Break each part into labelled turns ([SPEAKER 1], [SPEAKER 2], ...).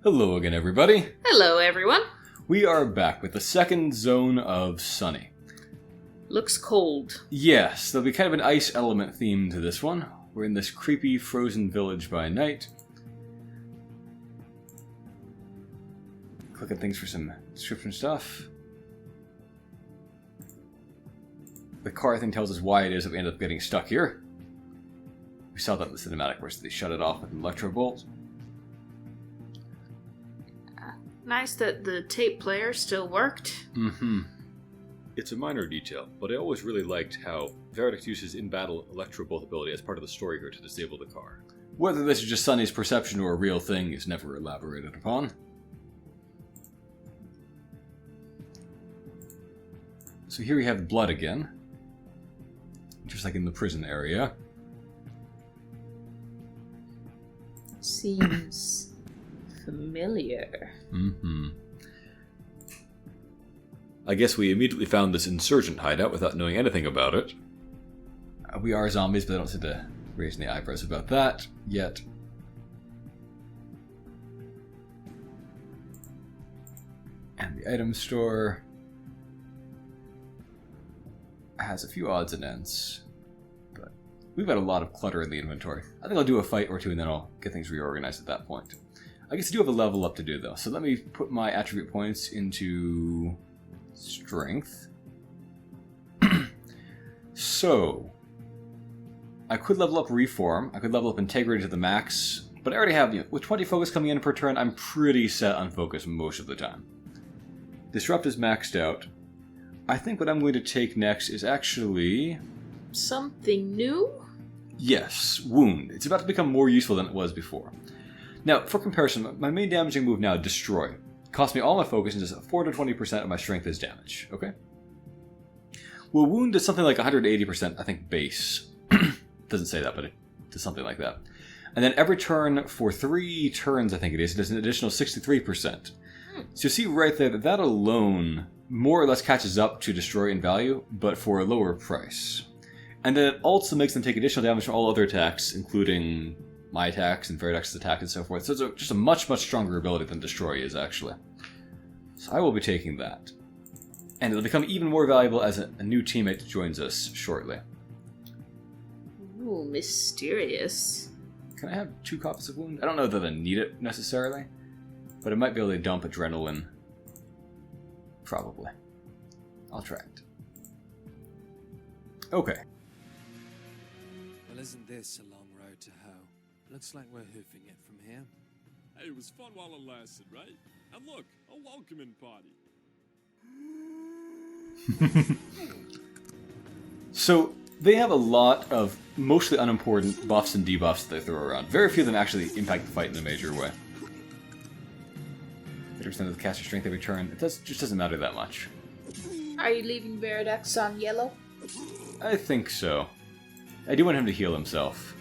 [SPEAKER 1] Hello again, everybody.
[SPEAKER 2] Hello, everyone.
[SPEAKER 1] We are back with the second zone of Sonny.
[SPEAKER 2] Looks cold.
[SPEAKER 1] Yes, there'll be kind of an ice element theme to this one. We're in this creepy frozen village by night. Clicking things for some description stuff. The car thing tells us why it is that we end up getting stuck here. We saw that in the cinematic where they shut it off with an electro bolt.
[SPEAKER 2] Nice that the tape player still worked.
[SPEAKER 1] Mm-hmm. It's a minor detail, but I always really liked how Veridix uses in-battle electro-bolt ability as part of the story here to disable the car. Whether this is just Sonny's perception or a real thing is never elaborated upon. So here we have blood again. Just like in the prison area.
[SPEAKER 2] Seems familiar.
[SPEAKER 1] Mm-hmm. I guess we immediately found this insurgent hideout without knowing anything about it. We are zombies, but I don't seem to raise any eyebrows about that yet. And the item store has a few odds and ends, but we've got a lot of clutter in the inventory. I think I'll do a fight or two and then I'll get things reorganized at that point. I guess I do have a level up to do though, so let me put my attribute points into strength. So I could level up reform, I could level up integrity to the max, but I already have, with 20 focus coming in per turn, I'm pretty set on focus most of the time. Disrupt is maxed out. I think what I'm going to take next is actually...
[SPEAKER 2] Something new?
[SPEAKER 1] Yes, Wound. It's about to become more useful than it was before. Now, for comparison, my main damaging move now, Destroy. Costs me all my focus and just 4 to 20% of my strength as damage, okay? Well, Wound does something like 180%, I think, base. Doesn't say that, but it does something like that. And then every turn for 3 turns, I think it does an additional 63%. So you see right there that alone more or less catches up to Destroy in value, but for a lower price. And then it also makes them take additional damage from all other attacks, including my attacks and Veridix's attack and so forth. So it's just a much, much stronger ability than Destroy is, actually. So I will be taking that. And it'll become even more valuable as a new teammate joins us shortly.
[SPEAKER 2] Ooh, mysterious.
[SPEAKER 1] Can I have 2 copies of Wound? I don't know that I need it, necessarily. But I might be able to dump adrenaline. Probably. I'll try it. Okay.
[SPEAKER 3] Well, isn't this a long road to hell? Looks like we're hoofing it from here.
[SPEAKER 4] Hey, it was fun while it lasted, right? And look, a welcoming party.
[SPEAKER 1] So, they have a lot of mostly unimportant buffs and debuffs that they throw around. Very few of them actually impact the fight in a major way. 30% of the caster strength every turn. It just doesn't matter that much.
[SPEAKER 2] Are you leaving Veridix on yellow?
[SPEAKER 1] I think so. I do want him to heal himself.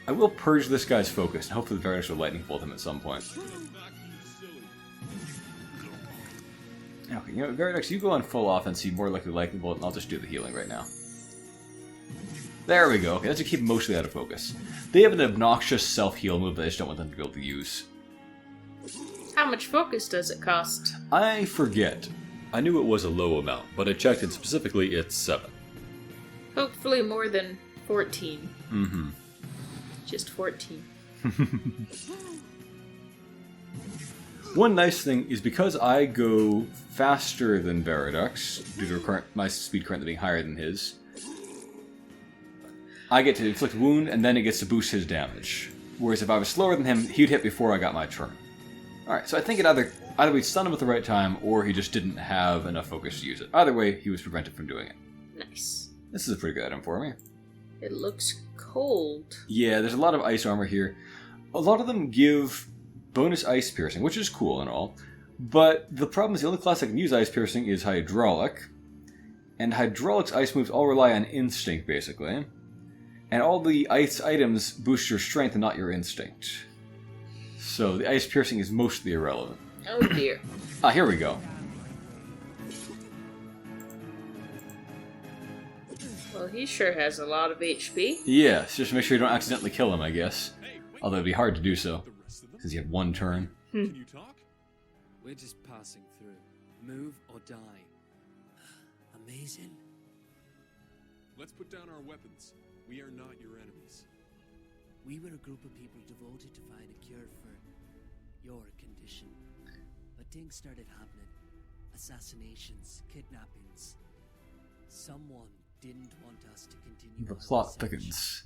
[SPEAKER 1] I will purge this guy's focus, and hopefully the Veridix will lightning bolt him at some point. Okay, Veridix, you go on full offense, you more likely lightning bolt, and I'll just do the healing right now. There we go. Okay, that should keep him mostly out of focus. They have an obnoxious self-heal move that I just don't want them to be able to use.
[SPEAKER 2] How much focus does it cost?
[SPEAKER 1] I forget. I knew it was a low amount, but I checked and specifically it's 7.
[SPEAKER 2] Hopefully more than 14.
[SPEAKER 1] Mm-hmm.
[SPEAKER 2] Just 14.
[SPEAKER 1] One nice thing is because I go faster than Veridix, due to my speed currently being higher than his, I get to inflict wound and then it gets to boost his damage. Whereas if I was slower than him, he'd hit before I got my turn. Alright, so I think it either we stunned him at the right time or he just didn't have enough focus to use it. Either way, he was prevented from doing it.
[SPEAKER 2] Nice.
[SPEAKER 1] This is a pretty good item for me.
[SPEAKER 2] It looks cold.
[SPEAKER 1] Yeah, there's a lot of ice armor here. A lot of them give bonus ice piercing, which is cool and all. But the problem is the only class that can use ice piercing is hydraulic. And hydraulic's ice moves all rely on instinct, basically. And all the ice items boost your strength and not your instinct. So the ice piercing is mostly irrelevant.
[SPEAKER 2] Oh dear.
[SPEAKER 1] Ah, here we go.
[SPEAKER 2] Well, he sure has a lot of HP.
[SPEAKER 1] Yes, just make sure you don't accidentally kill him, I guess. Although it'd be hard to do so. Because you have one turn.
[SPEAKER 4] Can you talk?
[SPEAKER 3] We're just passing through. Move or die. Amazing.
[SPEAKER 4] Let's put down our weapons. We are not your enemies.
[SPEAKER 3] We were a group of people devoted to find a cure for your condition. But things started happening. Assassinations, kidnappings. Someone didn't want us to continue.
[SPEAKER 1] The
[SPEAKER 3] on
[SPEAKER 1] plot
[SPEAKER 3] this search.
[SPEAKER 1] thickens.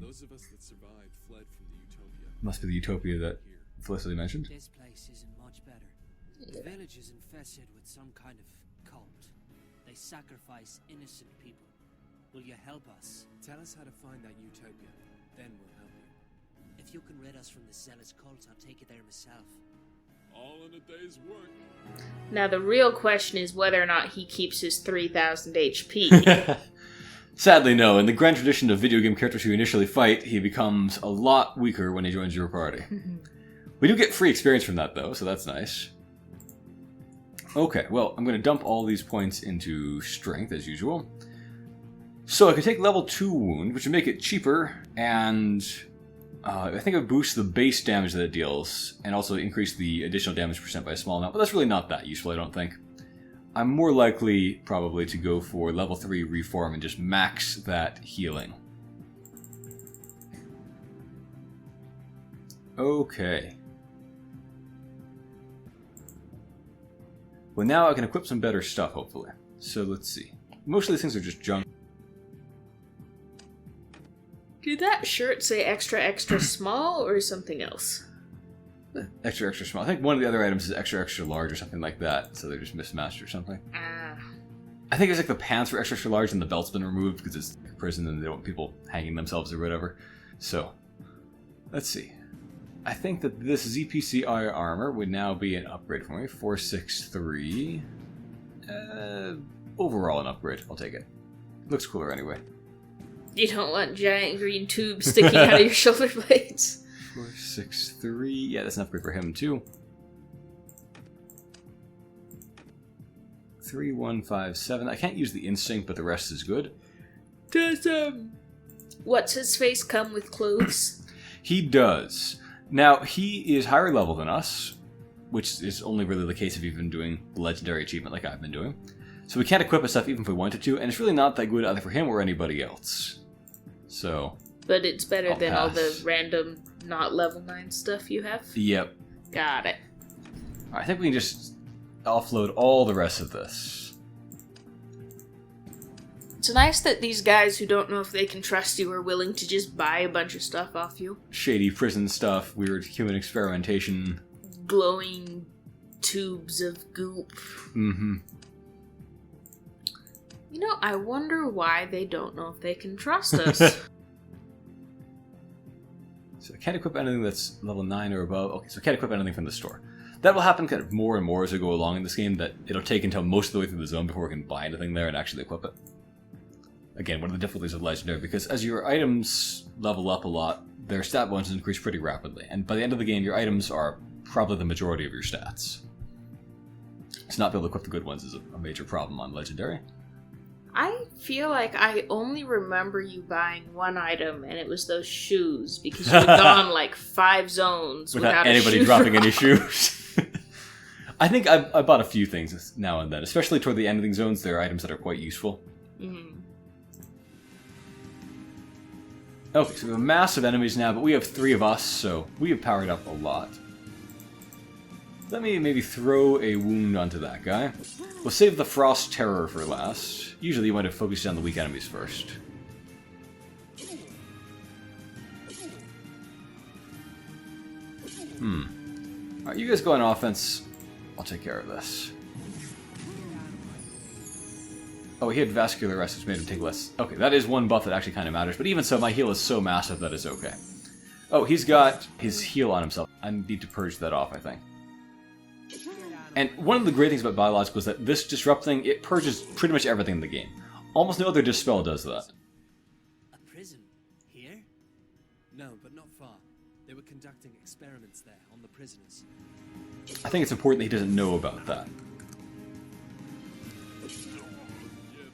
[SPEAKER 4] Those of us that survived fled from the utopia.
[SPEAKER 1] Must be the utopia that
[SPEAKER 4] Here.
[SPEAKER 1] Felicity mentioned.
[SPEAKER 3] This place isn't much better. The village is infested with some kind of cult. They sacrifice innocent people. Will you help us?
[SPEAKER 4] Tell us how to find that utopia. Then we'll help you.
[SPEAKER 3] If you can rid us from the zealous cult, I'll take you there myself.
[SPEAKER 4] All in a day's work.
[SPEAKER 2] Now the real question is whether or not he keeps his 3,000 HP.
[SPEAKER 1] Sadly, no. In the grand tradition of video game characters who initially fight, he becomes a lot weaker when he joins your party. We do get free experience from that, though, so that's nice. Okay, well, I'm going to dump all these points into strength, as usual. So I could take level 2 wound, which would make it cheaper, and I think it would boost the base damage that it deals, and also increase the additional damage percent by a small amount, but that's really not that useful, I don't think. I'm more likely, probably, to go for level 3 reform and just max that healing. Okay. Well, now I can equip some better stuff, hopefully. So let's see. Most of these things are just junk.
[SPEAKER 2] Did that shirt say extra extra small or something else?
[SPEAKER 1] Extra, extra small. I think one of the other items is extra, extra large or something like that. So they're just mismatched or something.
[SPEAKER 2] Ah.
[SPEAKER 1] I think it's like the pants were extra, extra large and the belt's been removed because it's a prison and they don't want people hanging themselves or whatever. So, let's see. I think that this ZPCI armor would now be an upgrade for me. 463. Overall an upgrade. I'll take it. Looks cooler anyway.
[SPEAKER 2] You don't want giant green tubes sticking out of your shoulder blades.
[SPEAKER 1] 463. Yeah, that's an upgrade for him too. 3157. I can't use the instinct, but the rest is good.
[SPEAKER 2] Does what's his face come with clothes?
[SPEAKER 1] He does. Now, he is higher level than us, which is only really the case if you've been doing the legendary achievement like I've been doing. So we can't equip his stuff even if we wanted to, and it's really not that good either for him or anybody else. So...
[SPEAKER 2] But it's better
[SPEAKER 1] I'll
[SPEAKER 2] than all the
[SPEAKER 1] pass.
[SPEAKER 2] random not level 9 stuff you have?
[SPEAKER 1] Yep.
[SPEAKER 2] Got it.
[SPEAKER 1] I think we can just offload all the rest of this.
[SPEAKER 2] It's nice that these guys who don't know if they can trust you are willing to just buy a bunch of stuff off you.
[SPEAKER 1] Shady prison stuff, weird human experimentation.
[SPEAKER 2] Glowing tubes of goop.
[SPEAKER 1] Mm-hmm.
[SPEAKER 2] You know, I wonder why they don't know if they can trust us.
[SPEAKER 1] So I can't equip anything that's level 9 or above. Okay, so I can't equip anything from the store. That will happen kind of more and more as we go along in this game, that it'll take until most of the way through the zone before we can buy anything there and actually equip it. Again, one of the difficulties of Legendary, because as your items level up a lot, their stat bonuses increase pretty rapidly, and by the end of the game, your items are probably the majority of your stats. So not being able to equip the good ones is a major problem on Legendary.
[SPEAKER 2] I feel like I only remember you buying one item, and it was those shoes, because you had gone like 5 zones without
[SPEAKER 1] anybody
[SPEAKER 2] a shoe
[SPEAKER 1] dropping
[SPEAKER 2] drop.
[SPEAKER 1] any shoes. I think I bought a few things now and then, especially toward the ending zones. There are items that are quite useful.
[SPEAKER 2] Mm.
[SPEAKER 1] Okay, so we have massive enemies now, but we have 3 of us, so we have powered up a lot. Let me maybe throw a wound onto that guy. We'll save the Frost Terror for last. Usually you want to focus on the weak enemies first. Alright, you guys go on offense. I'll take care of this. Oh, he had Vascular Rest, which made him take less. Okay, that is one buff that actually kind of matters, but even so, my heal is so massive that it's okay. Oh, he's got his heal on himself. I need to purge that off, I think. And one of the great things about Biological is that this Disrupt thing, it purges pretty much everything in the game. Almost no other Dispel does that.
[SPEAKER 3] A prison? Here?
[SPEAKER 4] No, but not far. They were conducting experiments there on the prisoners.
[SPEAKER 1] I think it's important that he doesn't know about that.
[SPEAKER 4] Yeah,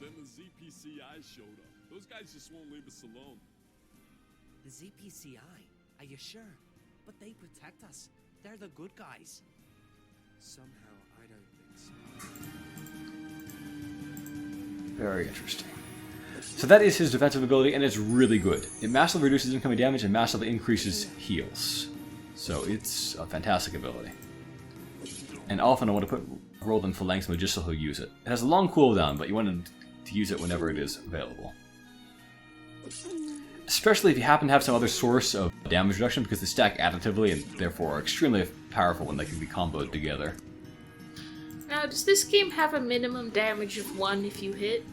[SPEAKER 4] then the ZPCI showed up. Those guys just won't leave us alone.
[SPEAKER 3] The ZPCI? Are you sure? But they protect us. They're the good guys. Somehow, I don't think so.
[SPEAKER 1] Very interesting. So that is his defensive ability, and it's really good. It massively reduces incoming damage and massively increases heals. So it's a fantastic ability. And often I want to put Rolled in Phalanx mode just so he'll use it. It has a long cooldown, but you want to use it whenever it is available. Especially if you happen to have some other source of damage reduction, because they stack additively and therefore are extremely powerful when they can be comboed together.
[SPEAKER 2] Now, does this game have a minimum damage of 1 if you hit?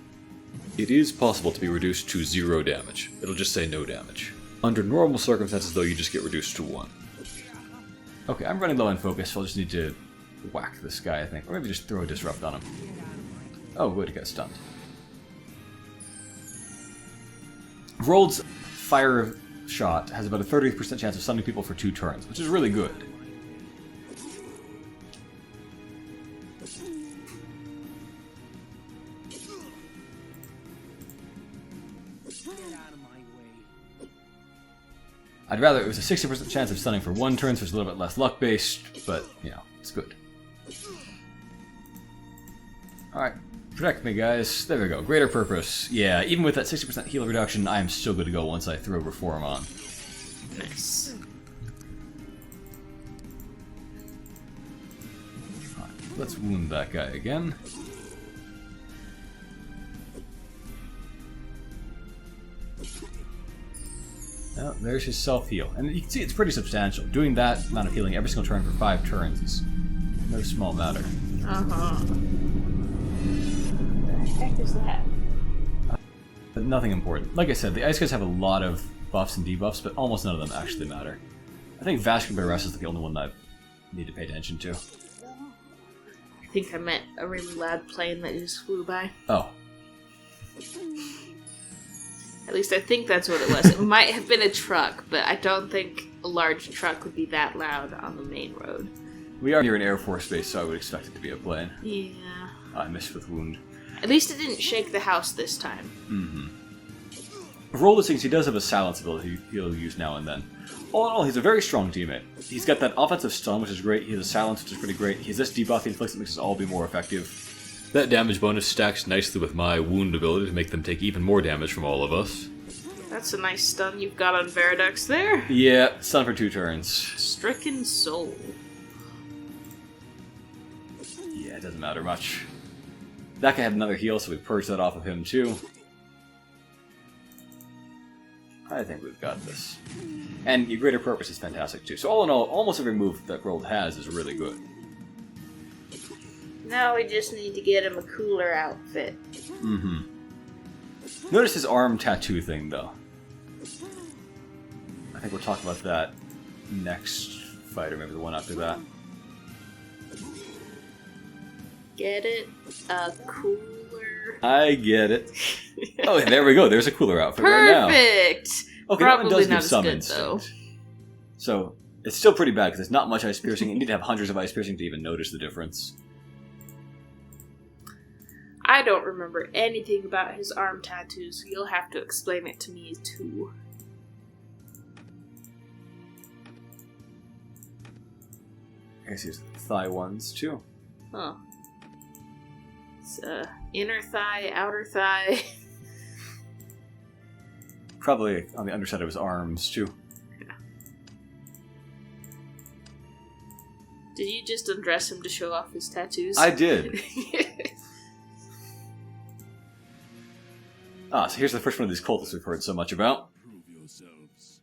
[SPEAKER 1] It is possible to be reduced to 0 damage. It'll just say no damage. Under normal circumstances, though, you just get reduced to 1. Okay, I'm running low on focus, so I'll just need to whack this guy, I think. Or maybe just throw a disrupt on him. Oh, good, he got stunned. Rolled's fire shot has about a 30% chance of stunning people for 2 turns, which is really good. I'd rather it was a 60% chance of stunning for 1 turn, so it's a little bit less luck-based, but, you know, it's good. Alright, protect me, guys. There we go. Greater purpose. Yeah, even with that 60% heal reduction, I am still good to go once I throw Reform on.
[SPEAKER 2] Nice.
[SPEAKER 1] Alright, let's wound that guy again. Oh, there's his self-heal. And you can see it's pretty substantial. Doing that amount of healing every single turn for 5 turns is no small matter.
[SPEAKER 2] Uh-huh. What the heck is that?
[SPEAKER 1] But nothing important. Like I said, the Ice Guys have a lot of buffs and debuffs, but almost none of them actually matter. I think Vascular Arrest is the only one that I need to pay attention to.
[SPEAKER 2] I think I meant a really loud plane that just flew by.
[SPEAKER 1] Oh.
[SPEAKER 2] At least I think that's what it was. It might have been a truck, but I don't think a large truck would be that loud on the main road.
[SPEAKER 1] We are near an Air Force base, so I would expect it to be a plane.
[SPEAKER 2] Yeah.
[SPEAKER 1] I missed with wound.
[SPEAKER 2] At least it didn't shake the house this time.
[SPEAKER 1] Mm-hmm. Roll the things, he does have a silence ability he'll use now and then. All in all, he's a very strong teammate. He's got that offensive stun, which is great. He has a silence, which is pretty great. He has this debuff he inflicts that makes us all be more effective. That damage bonus stacks nicely with my wound ability to make them take even more damage from all of us.
[SPEAKER 2] That's a nice stun you've got on Veridux there.
[SPEAKER 1] Yeah, stun for 2 turns.
[SPEAKER 2] Stricken Soul.
[SPEAKER 1] Yeah, it doesn't matter much. That guy had another heal, so we purged that off of him too. I think we've got this. And your Greater Purpose is fantastic too. So all in all, almost every move that Rolled has is really good.
[SPEAKER 2] Now we just need to get him a cooler outfit.
[SPEAKER 1] Mm-hmm. Notice his arm tattoo thing, though. I think we'll talk about that next fight, or maybe the one after that.
[SPEAKER 2] Get it? A cooler.
[SPEAKER 1] I get it. Oh, there we go. There's a cooler outfit right now.
[SPEAKER 2] Perfect!
[SPEAKER 1] Okay,
[SPEAKER 2] Probably
[SPEAKER 1] that one does
[SPEAKER 2] not
[SPEAKER 1] give
[SPEAKER 2] as
[SPEAKER 1] some
[SPEAKER 2] good,
[SPEAKER 1] instinct.
[SPEAKER 2] though.
[SPEAKER 1] So, it's still pretty bad, because there's not much ice piercing. You need to have hundreds of ice piercing to even notice the difference.
[SPEAKER 2] I don't remember anything about his arm tattoos, so you'll have to explain it to me too.
[SPEAKER 1] I guess here's thigh ones, too.
[SPEAKER 2] Huh. It's inner thigh, outer thigh.
[SPEAKER 1] Probably on the underside of his arms, too.
[SPEAKER 2] Yeah. Did you just undress him to show off his tattoos?
[SPEAKER 1] I did. So here's the first one of these cultists we've heard so much about.
[SPEAKER 4] Prove yourselves.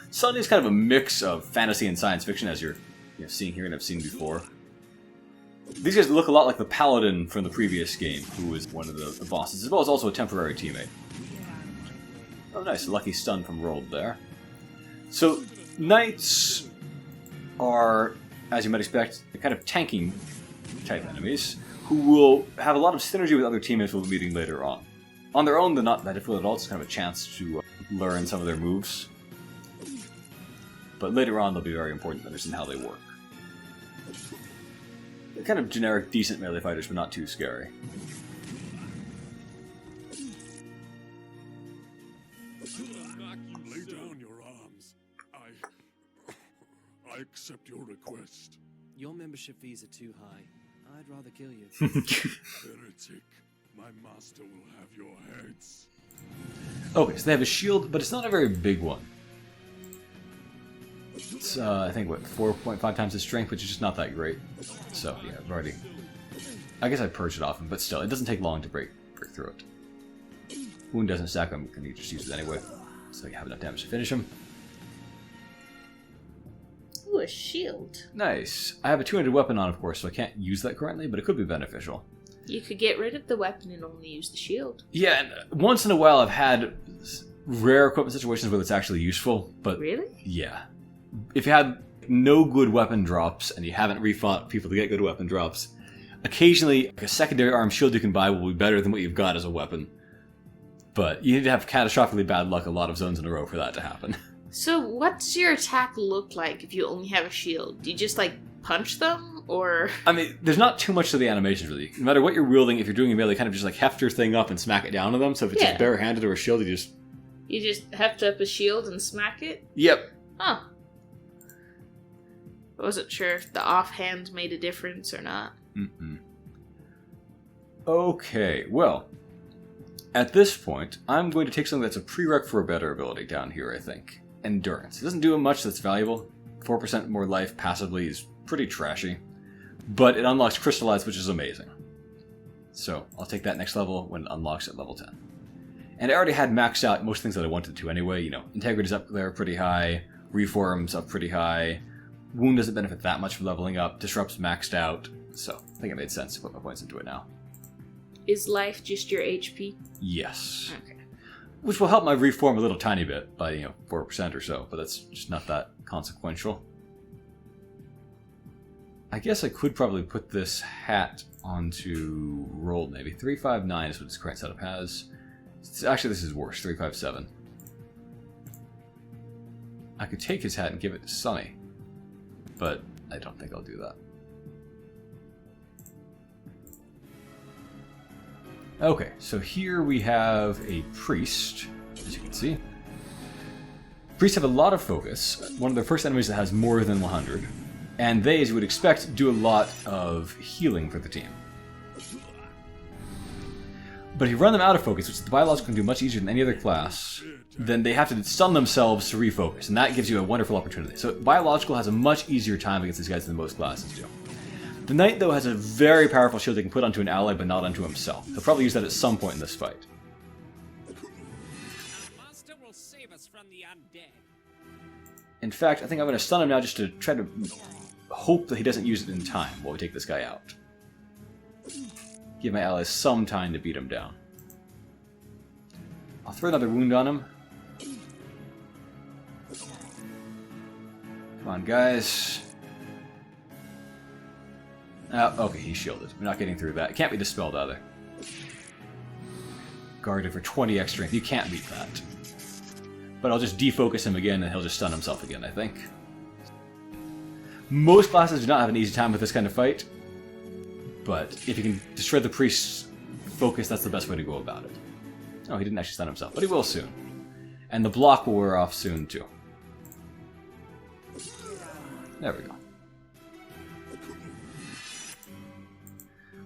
[SPEAKER 1] Sonny is kind of a mix of fantasy and science fiction, as you're seeing here and have seen before. These guys look a lot like the paladin from the previous game, who was one of the bosses, as well as also a temporary teammate. Oh, nice. Lucky stun from Rolled there. So, knights are, as you might expect, kind of tanking type enemies, who will have a lot of synergy with other teammates we'll be meeting later on. On their own, they're not that difficult at all. It's kind of a chance to learn some of their moves. But later on, they'll be very important to understand how they work. They're kind of generic, decent melee fighters, but not too scary.
[SPEAKER 4] Lay down your arms. I accept your request.
[SPEAKER 3] Your membership fees are too high. I'd rather kill you.
[SPEAKER 4] Heretic, my master will have your heads.
[SPEAKER 1] Okay, so they have a shield, but it's not a very big one. It's, I think, what, 4.5 times the strength, which is just not that great. So, yeah, I've already... I guess I purged it often, but still, it doesn't take long to break through it. Wound doesn't stack, I'm going to just use it anyway. So you have enough damage to finish him.
[SPEAKER 2] Ooh, a shield.
[SPEAKER 1] Nice. I have a 200 weapon on, of course, so I can't use that currently, but it could be beneficial.
[SPEAKER 2] You could get rid of the weapon and only use the shield.
[SPEAKER 1] Yeah, and once in a while I've had rare equipment situations where it's actually useful, but...
[SPEAKER 2] Really?
[SPEAKER 1] Yeah. If you had no good weapon drops, and you haven't refought people to get good weapon drops, occasionally a secondary arm shield you can buy will be better than what you've got as a weapon. But you need to have catastrophically bad luck a lot of zones in a row for that to happen.
[SPEAKER 2] So what does your attack look like if you only have a shield? Do you just, like, punch them, or...?
[SPEAKER 1] I mean, there's not too much to the animations, really. No matter what you're wielding, if you're doing a melee, kind of just, like, heft your thing up and smack it down to them. So if it's just barehanded or a shield, you just...
[SPEAKER 2] You just heft up a shield and smack it?
[SPEAKER 1] Yep.
[SPEAKER 2] Huh. I wasn't sure if the offhand made a difference or not.
[SPEAKER 1] Mm-mm. Okay, well... At this point, I'm going to take something that's a prereq for a better ability down here, I think. Endurance. It doesn't do much that's valuable. 4% more life passively is pretty trashy. But it unlocks Crystallize, which is amazing. So, I'll take that next level when it unlocks at level 10. And I already had maxed out most things that I wanted to anyway. You know, Integrity's up there pretty high. Reform's up pretty high. Wound doesn't benefit that much from leveling up. Disrupt's maxed out. So, I think it made sense to put my points into it now.
[SPEAKER 2] Is life just your HP?
[SPEAKER 1] Yes.
[SPEAKER 2] Okay.
[SPEAKER 1] Which will help my reform a little tiny bit by, 4% or so, but that's just not that consequential. I guess I could probably put this hat onto roll, maybe. 359 is what its current setup has. Actually, this is worse, 357. I could take his hat and give it to Sonny, but I don't think I'll do that. Okay, so here we have a priest, as you can see. Priests have a lot of focus, one of the first enemies that has more than 100, and they, as you would expect, do a lot of healing for the team. But if you run them out of focus, which the biological can do much easier than any other class, then they have to stun themselves to refocus, and that gives you a wonderful opportunity. So biological has a much easier time against these guys than most classes do. The knight, though, has a very powerful shield they can put onto an ally, but not onto himself. He'll probably use that at some point in this fight.
[SPEAKER 3] Our master will save us from the undead.
[SPEAKER 1] In fact, I think I'm going to stun him now just to try to hope that he doesn't use it in time while we take this guy out. Give my allies some time to beat him down. I'll throw another wound on him. Come on, guys. Okay, he's shielded. We're not getting through that. It can't be dispelled either. Guarded for 20x strength. You can't beat that. But I'll just defocus him again and he'll just stun himself again, I think. Most classes do not have an easy time with this kind of fight. But if you can destroy the priest's focus, that's the best way to go about it. Oh, he didn't actually stun himself, but he will soon. And the block will wear off soon, too. There we go.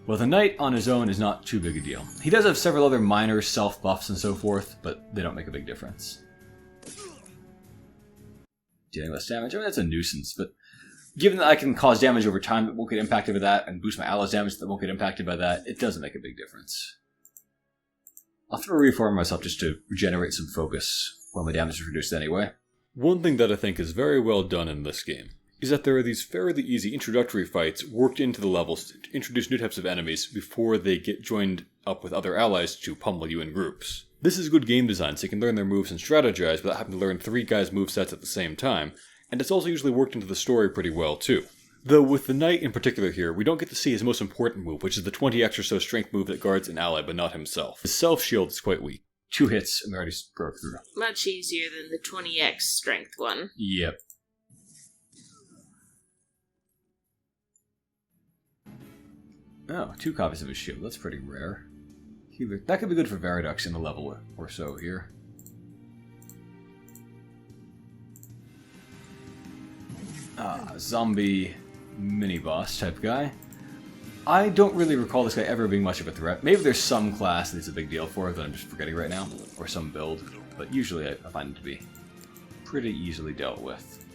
[SPEAKER 1] Well, the knight on his own is not too big a deal. He does have several other minor self-buffs and so forth, but they don't make a big difference. Dealing less damage, I mean, that's a nuisance, but given that I can cause damage over time that won't get impacted by that, and boost my allies' damage that won't get impacted by that, it doesn't make a big difference. I'll throw a reform myself just to regenerate some focus while my damage is reduced anyway. One thing that I think is very well done in this game is that there are these fairly easy introductory fights worked into the levels to introduce new types of enemies before they get joined up with other allies to pummel you in groups. This is good game design, so you can learn their moves and strategize without having to learn 3 guys' movesets at the same time, and it's also usually worked into the story pretty well too. Though with the knight in particular here, we don't get to see his most important move, which is the 20x or so strength move that guards an ally but not himself. His self-shield is quite weak. 2 hits and we already broke through.
[SPEAKER 2] Much easier than the 20x strength one.
[SPEAKER 1] Yep. Oh, 2 copies of his shield. That's pretty rare. That could be good for Veridux in a level or so here. zombie mini-boss type guy. I don't really recall this guy ever being much of a threat. Maybe there's some class that it's a big deal for that I'm just forgetting right now, or some build, but usually I find him to be pretty easily dealt with.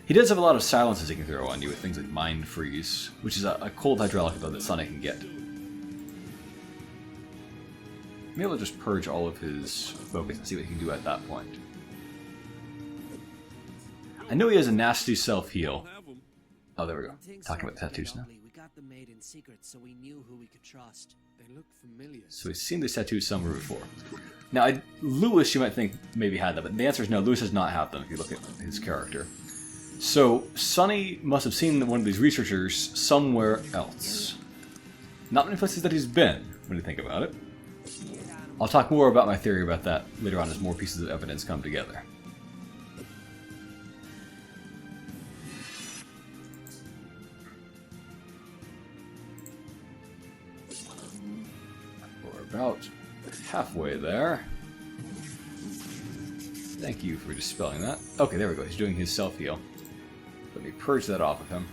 [SPEAKER 1] He does have a lot of silences he can throw on you with things like Mind Freeze, which is a cold hydraulic ability that Sonny can get. Maybe I'll just purge all of his focus and see what he can do at that point. I know he has a nasty self-heal.
[SPEAKER 4] Have 'em.
[SPEAKER 1] Oh, there we go.
[SPEAKER 3] Things
[SPEAKER 1] Talking about the
[SPEAKER 3] started
[SPEAKER 1] tattoos now.
[SPEAKER 3] lovely. We got them made in secret, so we knew who we could trust.
[SPEAKER 5] They look familiar.
[SPEAKER 1] So he's seen these tattoos somewhere before. Now, Lewis, you might think maybe had them, but the answer is no, Lewis does not have them if you look at his character. So, Sonny must have seen one of these researchers somewhere else. Not many places that he's been, when you think about it. I'll talk more about my theory about that later on as more pieces of evidence come together. We're about halfway there. Thank you for dispelling that. Okay, there we go. He's doing his self-heal. Let me purge that off of him.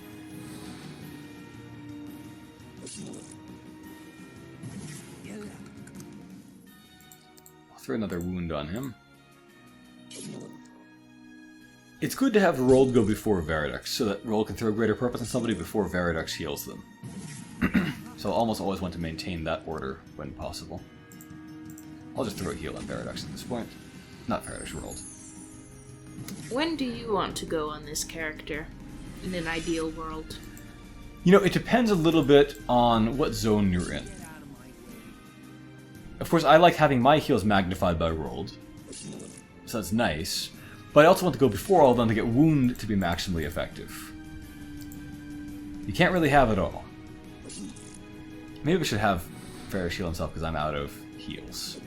[SPEAKER 1] I'll throw another wound on him. It's good to have Rold go before Veridux, so that Rold can throw greater purpose on somebody before Veridux heals them. So I'll almost always want to maintain that order when possible. I'll just throw a heal on Veridux at this point. Not Veridux, Rold.
[SPEAKER 2] When do you want to go on this character in an ideal world?
[SPEAKER 1] You know, it depends a little bit on what zone you're in. Of course, I like having my heals magnified by Rold, so that's nice. But I also want to go before all of them to get wound to be maximally effective. You can't really have it all. Maybe we should have Ferris heal himself because I'm out of heals.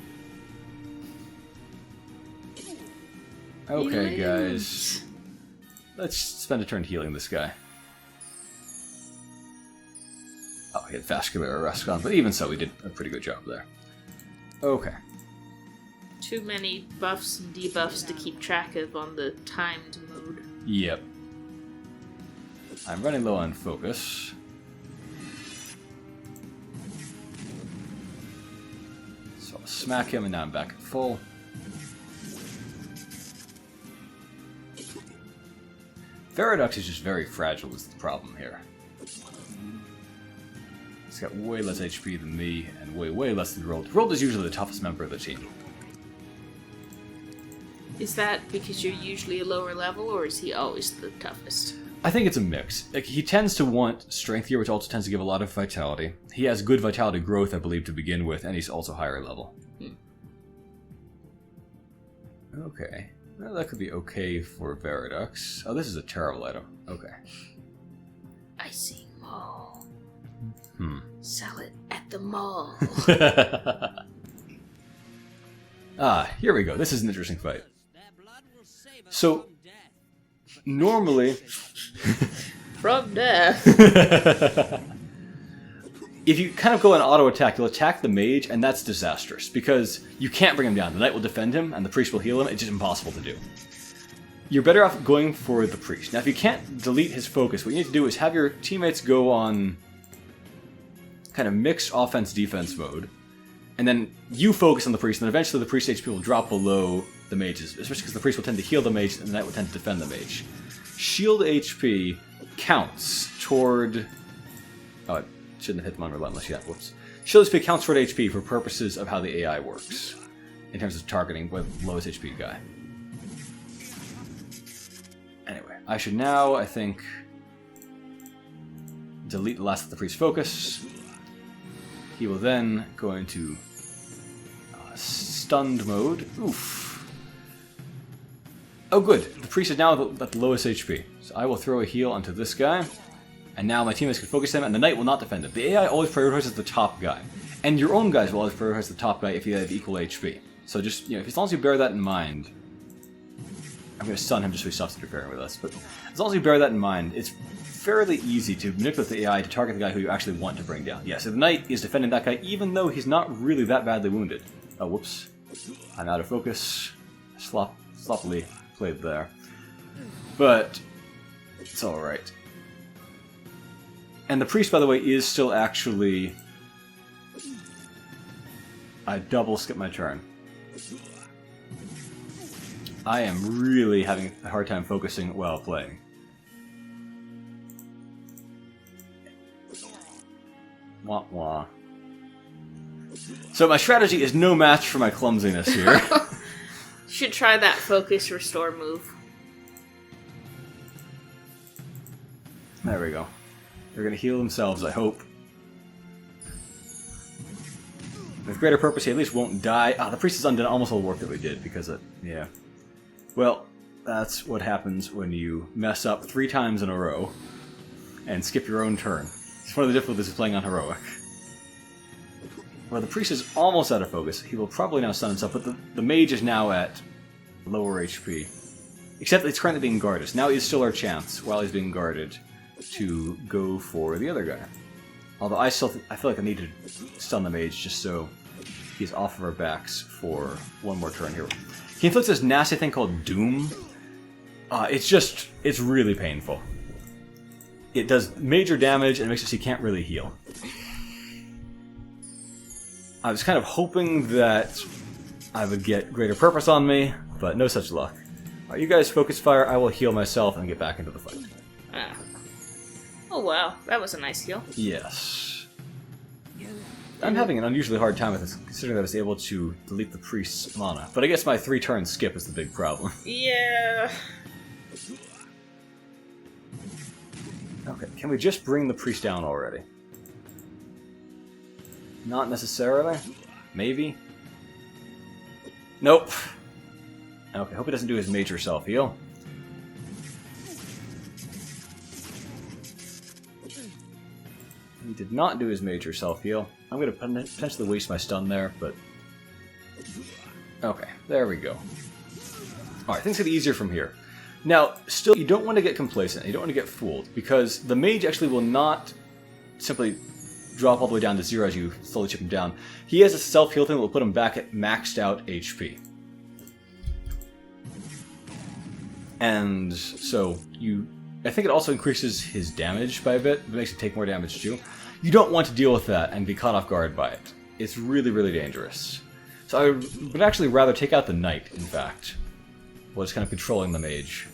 [SPEAKER 1] Okay, guys. Let's spend a turn healing this guy. Oh, he had vascular arrest on, but even so, we did a pretty good job there. Okay.
[SPEAKER 2] Too many buffs and debuffs to keep track of on the timed mode.
[SPEAKER 1] Yep. I'm running low on focus. So I'll smack him and now I'm back at full. Veridux is just very fragile is the problem here. He's got way less HP than me and way less than Rold. Rold is usually the toughest member of the team.
[SPEAKER 2] Is that because you're usually a lower level, or is he always the toughest?
[SPEAKER 1] I think it's a mix. Like, he tends to want strength here, which also tends to give a lot of vitality. He has good vitality growth, I believe, to begin with, and he's also higher level. Okay. Well, that could be okay for Veridux. Oh, this is a terrible item. Okay.
[SPEAKER 2] I see mall. Sell it at the mall.
[SPEAKER 1] Here we go. This is an interesting fight. So, normally...
[SPEAKER 2] From death.
[SPEAKER 1] If you kind of go on auto attack, you'll attack the mage, and that's disastrous, because you can't bring him down. The knight will defend him, and the priest will heal him. It's just impossible to do. You're better off going for the priest. Now, if you can't delete his focus, what you need to do is have your teammates go on kind of mixed offense-defense mode, and then you focus on the priest, and then eventually the priest HP will drop below the mage's, especially because the priest will tend to heal the mage, and the knight will tend to defend the mage. Shield HP counts toward... Oh, I shouldn't have hit them on Relentless yet. Whoops. Shield HP counts toward HP for purposes of how the AI works, in terms of targeting with lowest HP guy. Anyway, I should now, I think, delete the last of the priest's focus. He will then go into stunned mode. Oof. Oh good, the priest is now at the lowest HP. So I will throw a heal onto this guy, and now my teammates can focus him, and the knight will not defend him. The AI always prioritizes the top guy, and your own guys will always prioritize the top guy if you have equal HP. So just, you know, as long as you bear that in mind, I'm going to stun him just so he stops interfering with us, but as long as you bear that in mind, it's fairly easy to manipulate the AI to target the guy who you actually want to bring down. Yeah, so the knight is defending that guy even though he's not really that badly wounded. Oh, whoops. I'm out of focus. Sloppily played there. But It's alright. And the priest, by the way, is still actually... I double skip my turn. I am really having a hard time focusing while playing. Wah wah. So my strategy is no match for my clumsiness here.
[SPEAKER 2] Should try that focus restore move.
[SPEAKER 1] There we go. They're going to heal themselves, I hope. With greater purpose, he at least won't die. Ah, the priest has undone almost all the work that we did because of... Yeah. Well, that's what happens when you mess up 3 times in a row and skip your own turn. It's one of the difficulties of playing on heroic. Well, the priest is almost out of focus. He will probably now stun himself, but the mage is now at lower HP. Except it's currently being guarded. So now is still our chance, while he's being guarded, to go for the other guy. Although I feel like I need to stun the mage just so he's off of our backs for one more turn here. He inflicts this nasty thing called Doom. It's really painful. It does major damage and makes it so he can't really heal. I was kind of hoping that I would get greater purpose on me, but no such luck. Alright, you guys focus fire, I will heal myself and get back into the fight.
[SPEAKER 2] Ah. Oh wow, that was a nice heal.
[SPEAKER 1] Yes. I'm having an unusually hard time with this, considering that I was able to delete the priest's mana. But I guess my 3-turn skip is the big problem.
[SPEAKER 2] Yeah.
[SPEAKER 1] Okay, can we just bring the priest down already? Not necessarily. Maybe. Nope. Okay, hope he doesn't do his major self-heal. He did not do his major self-heal. I'm going to potentially waste my stun there, but... Okay, there we go. Alright, things get easier from here. Now, still, you don't want to get complacent. You don't want to get fooled, because the mage actually will not simply drop all the way down to 0 as you slowly chip him down. He has a self-heal thing that will put him back at maxed out HP. And so, I think it also increases his damage by a bit. It makes him take more damage too. You don't want to deal with that and be caught off guard by it. It's really, really dangerous. So I would actually rather take out the knight, in fact, while just kind of controlling the mage.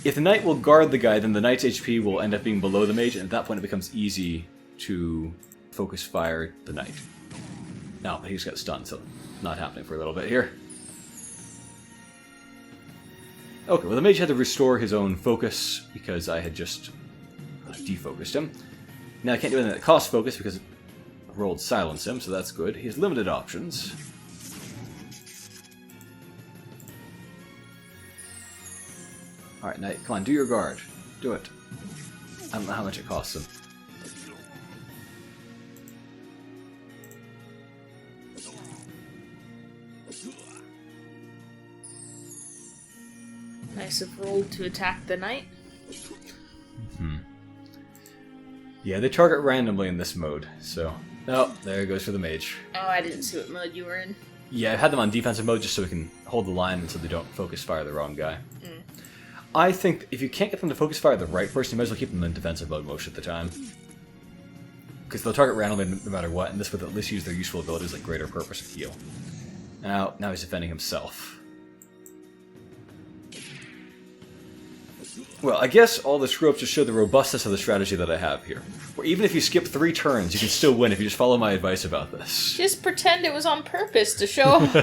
[SPEAKER 1] If the knight will guard the guy, then the knight's HP will end up being below the mage, and at that point it becomes easy to focus fire the knight. No, but he just got stunned, so not happening for a little bit here. Okay, well the mage had to restore his own focus because I had just defocused him. Now I can't do anything that costs focus because I rolled silence him, so that's good. He has limited options. Alright, knight, come on, do your guard. Do it. I don't know how much it costs him.
[SPEAKER 2] Nice of roll to attack the knight.
[SPEAKER 1] Yeah, they target randomly in this mode, so... Oh, there it goes for the mage.
[SPEAKER 2] Oh, I didn't see what mode you were in.
[SPEAKER 1] Yeah, I've had them on defensive mode just so we can hold the line until they don't focus fire the wrong guy. I think if you can't get them to focus fire the right person, you might as well keep them in defensive mode most of the time. Because they'll target randomly no matter what, and this would at least use their useful abilities like greater purpose and heal. Now he's defending himself. Well, I guess all the screw-ups just show the robustness of the strategy that I have here. Where even if you skip 3 turns, you can still win if you just follow my advice about this.
[SPEAKER 2] Just pretend it was on purpose to show off.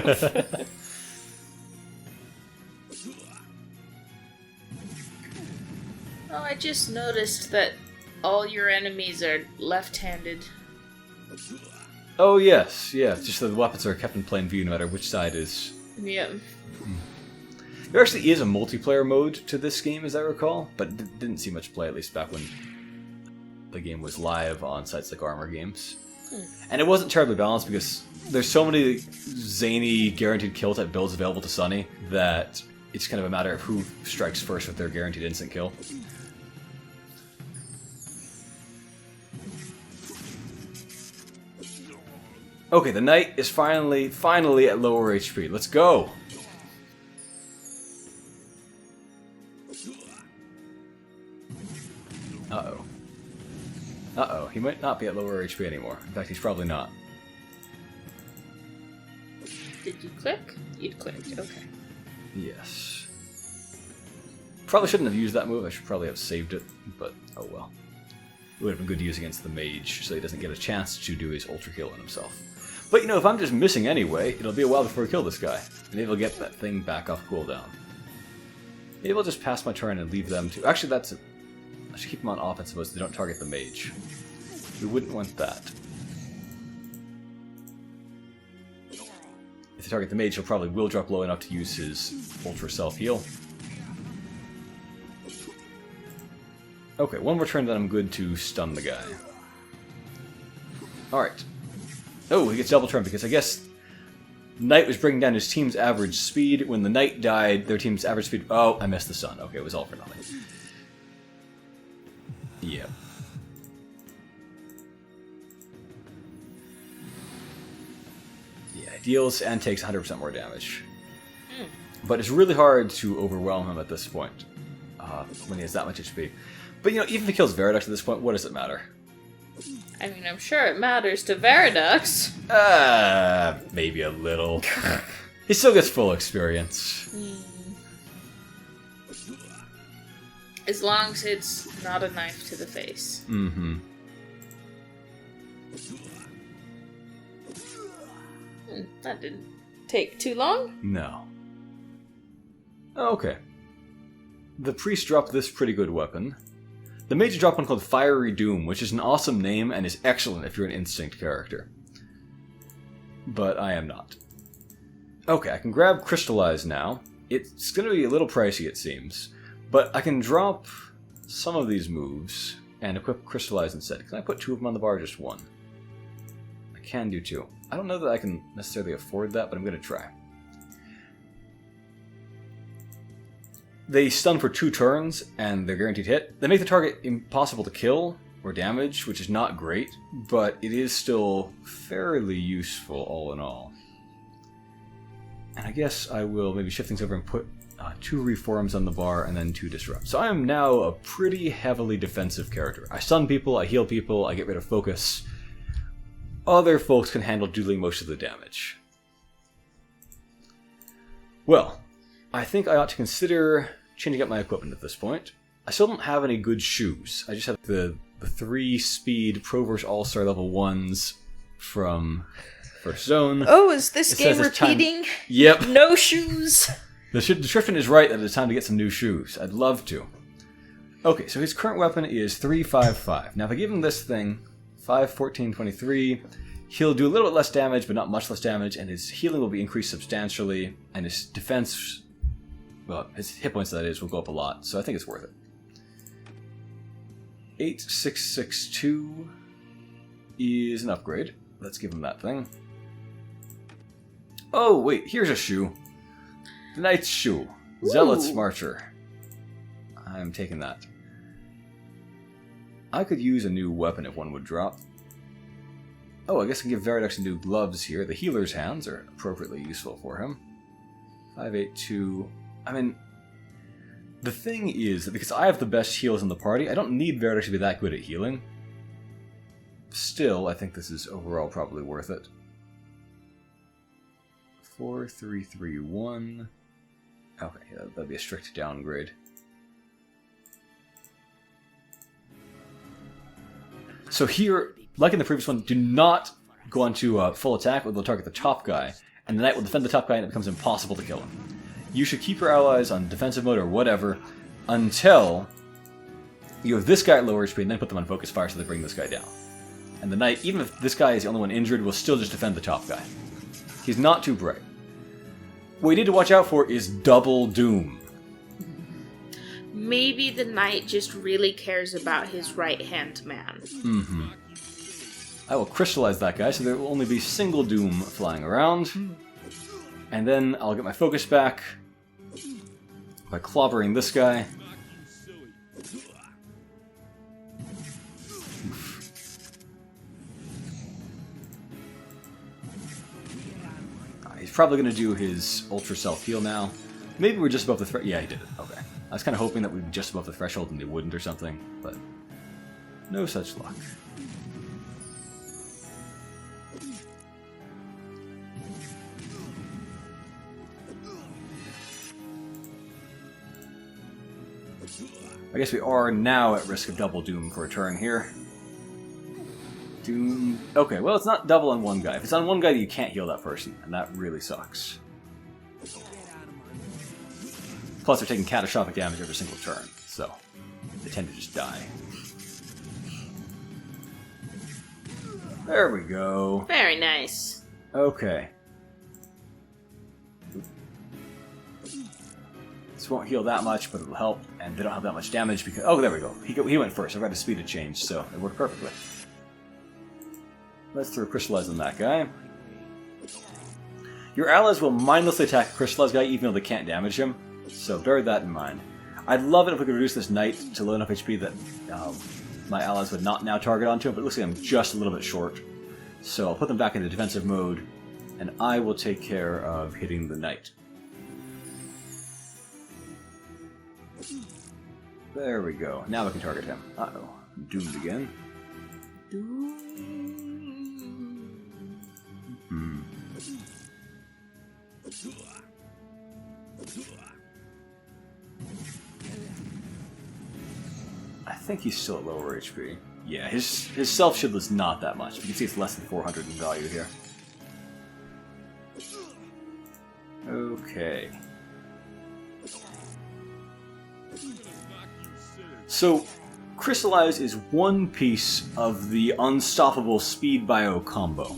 [SPEAKER 2] Oh, I just noticed that all your enemies are left-handed.
[SPEAKER 1] Oh yes, yeah, just that the weapons are kept in plain view no matter which side is...
[SPEAKER 2] Yeah.
[SPEAKER 1] There actually is a multiplayer mode to this game, as I recall, but didn't see much play, at least back when the game was live on sites like Armor Games. And it wasn't terribly balanced because there's so many zany guaranteed kill type builds available to Sonny that it's kind of a matter of who strikes first with their guaranteed instant kill. Okay, the knight is finally at lower HP. Let's go! Uh-oh. Uh-oh, he might not be at lower HP anymore. In fact, he's probably not.
[SPEAKER 2] Did you click? You'd clicked, okay.
[SPEAKER 1] Yes. Probably shouldn't have used that move. I should probably have saved it, but oh well. It would have been good to use against the mage, so he doesn't get a chance to do his ultra kill on himself. But you know, if I'm just missing anyway, it'll be a while before we kill this guy. And maybe we'll get that thing back off cooldown. Maybe I'll just pass my turn and leave them to... Actually, that's it. I should keep them on offense so they don't target the mage. We wouldn't want that. If they target the mage, he'll probably will drop low enough to use his ultra self-heal. Okay, one more turn, then I'm good to stun the guy. Alright. Oh, he gets double turn because I guess Knight was bringing down his team's average speed. When the Knight died, their team's average speed... Oh, I missed the stun. Okay, it was all for nothing. Yeah. Yeah, he deals and takes 100% more damage. But it's really hard to overwhelm him at this point. When he has that much HP. But, you know, even if he kills Veridux at this point, what does it matter?
[SPEAKER 2] I mean, I'm sure it matters to Veridux.
[SPEAKER 1] Maybe a little. He still gets full experience.
[SPEAKER 2] As long as it's not a knife to the face.
[SPEAKER 1] Mm-hmm.
[SPEAKER 2] That didn't take too long.
[SPEAKER 1] No. Okay. The priest dropped this pretty good weapon. The mage dropped one called Fiery Doom, which is an awesome name and is excellent if you're an instinct character. But I am not. Okay, I can grab Crystallize now. It's going to be a little pricey, it seems. But I can drop some of these moves and equip Crystallize instead. Can I put 2 of them on the bar or just 1? I can do 2. I don't know that I can necessarily afford that, but I'm going to try. They stun for 2 turns, and they're guaranteed hit. They make the target impossible to kill or damage, which is not great, but it is still fairly useful all in all. And I guess I will maybe shift things over and put 2 Reforms on the bar and then 2 Disrupt. So I am now a pretty heavily defensive character. I stun people, I heal people, I get rid of focus. Other folks can handle dealing most of the damage. Well, I think I ought to consider changing up my equipment at this point. I still don't have any good shoes. I just have the 3-speed Proverse All-Star level 1s from First Zone.
[SPEAKER 2] Oh, is this game repeating?
[SPEAKER 1] Yep.
[SPEAKER 2] No shoes.
[SPEAKER 1] The description is right that it's time to get some new shoes. I'd love to. Okay, so his current weapon is 355. Now if I give him this thing, 5, 14, 23, he'll do a little bit less damage, but not much less damage, and his healing will be increased substantially, and his defense... Well, his hit points, that is, will go up a lot, so I think it's worth it. 8662 is an upgrade. Let's give him that thing. Oh, wait, here's a shoe. The Knight's Shoe. Zealot's Marcher. I'm taking that. I could use a new weapon if one would drop. Oh, I guess I can give Veridux new gloves here. The Healer's Hands are appropriately useful for him. 582... I mean, the thing is that because I have the best heals in the party, I don't need Veridux to be that good at healing. Still, I think this is overall probably worth it. 4331. Okay, yeah, that'd be a strict downgrade. So here, like in the previous one, do not go on to full attack, or they'll target the top guy, and the Knight will defend the top guy and it becomes impossible to kill him. You should keep your allies on defensive mode or whatever until you have this guy at lower HP and then put them on focus fire so they bring this guy down. And the Knight, even if this guy is the only one injured, will still just defend the top guy. He's not too bright. What you need to watch out for is double doom.
[SPEAKER 2] Maybe the Knight just really cares about his right-hand man.
[SPEAKER 1] Mm-hmm. I will crystallize that guy so there will only be single doom flying around. And then I'll get my focus back by clobbering this guy. He's probably going to do his ultra self-heal now. Maybe we're just above the threshold. Yeah, he did it. Okay. I was kind of hoping that we'd be just above the threshold and they wouldn't or something, but No such luck. I guess we are now at risk of double doom for a turn here. Doom... Okay, well, it's not double on one guy. If it's on one guy, you can't heal that person, and that really sucks. Plus, they're taking catastrophic damage every single turn, so they tend to just die. There we go.
[SPEAKER 2] Very nice.
[SPEAKER 1] Okay. This won't heal that much, but it'll help, and they don't have that much damage because... Oh, there we go. He went first. I've got his speed to change, so it worked perfectly. Let's throw Crystallize on that guy. Your allies will mindlessly attack a Crystallized guy even though they can't damage him, so bear that in mind. I'd love it if we could reduce this Knight to low enough HP that my allies would not now target onto him, but it looks like I'm just a little bit short. So I'll put them back into defensive mode, and I will take care of hitting the Knight. There we go. Now we can target him. Uh-oh. I'm doomed again. Hmm. I think he's still at lower HP. Yeah, his self shield is not that much. You can see it's less than 400 in value here. Okay. So, Crystallize is one piece of the unstoppable speed bio combo.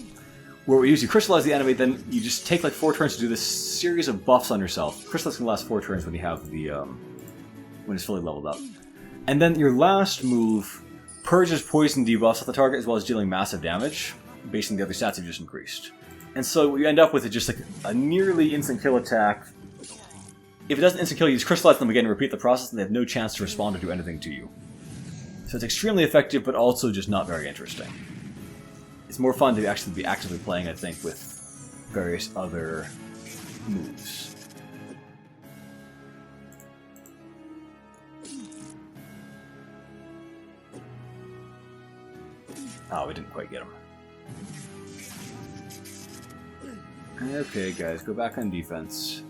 [SPEAKER 1] Where we usually crystallize the enemy, then you just take like 4 turns to do this series of buffs on yourself. Crystallize can last 4 turns when you have the when it's fully leveled up. And then your last move purges poison debuffs at the target as well as dealing massive damage, based on the other stats you've just increased. And so what you end up with is just like a nearly instant kill attack. If it doesn't instant kill, you just crystallize them again and repeat the process, and they have no chance to respond or do anything to you. So it's extremely effective, but also just not very interesting. It's more fun to actually be actively playing, I think, with various other moves. Oh, we didn't quite get him. Okay, guys, go back on defense.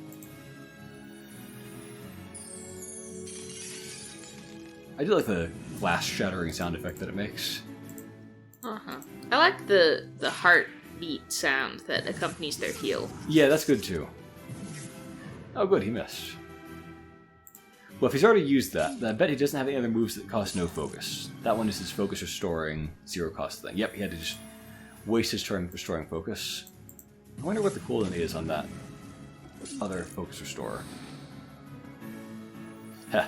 [SPEAKER 1] I do like the glass shattering sound effect that it makes.
[SPEAKER 2] Uh-huh. I like the heartbeat sound that accompanies their heal.
[SPEAKER 1] Yeah, that's good too. Oh good, he missed. Well, if he's already used that, then I bet he doesn't have any other moves that cost no focus. That one is his focus restoring 0 cost thing. Yep, he had to just waste his turn restoring focus. I wonder what the cooldown is on that other focus restorer. Heh.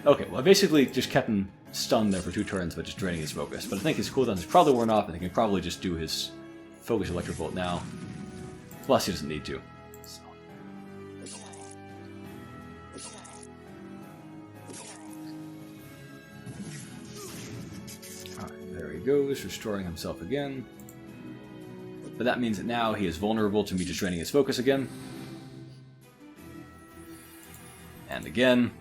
[SPEAKER 1] Okay, well I basically just kept him stunned there for 2 turns by just draining his focus. But I think his cooldown is probably worn off and he can probably just do his focus electric bolt now. Plus he doesn't need to. So. Alright, there he goes, restoring himself again. But that means that now he is vulnerable to me just draining his focus again. And again.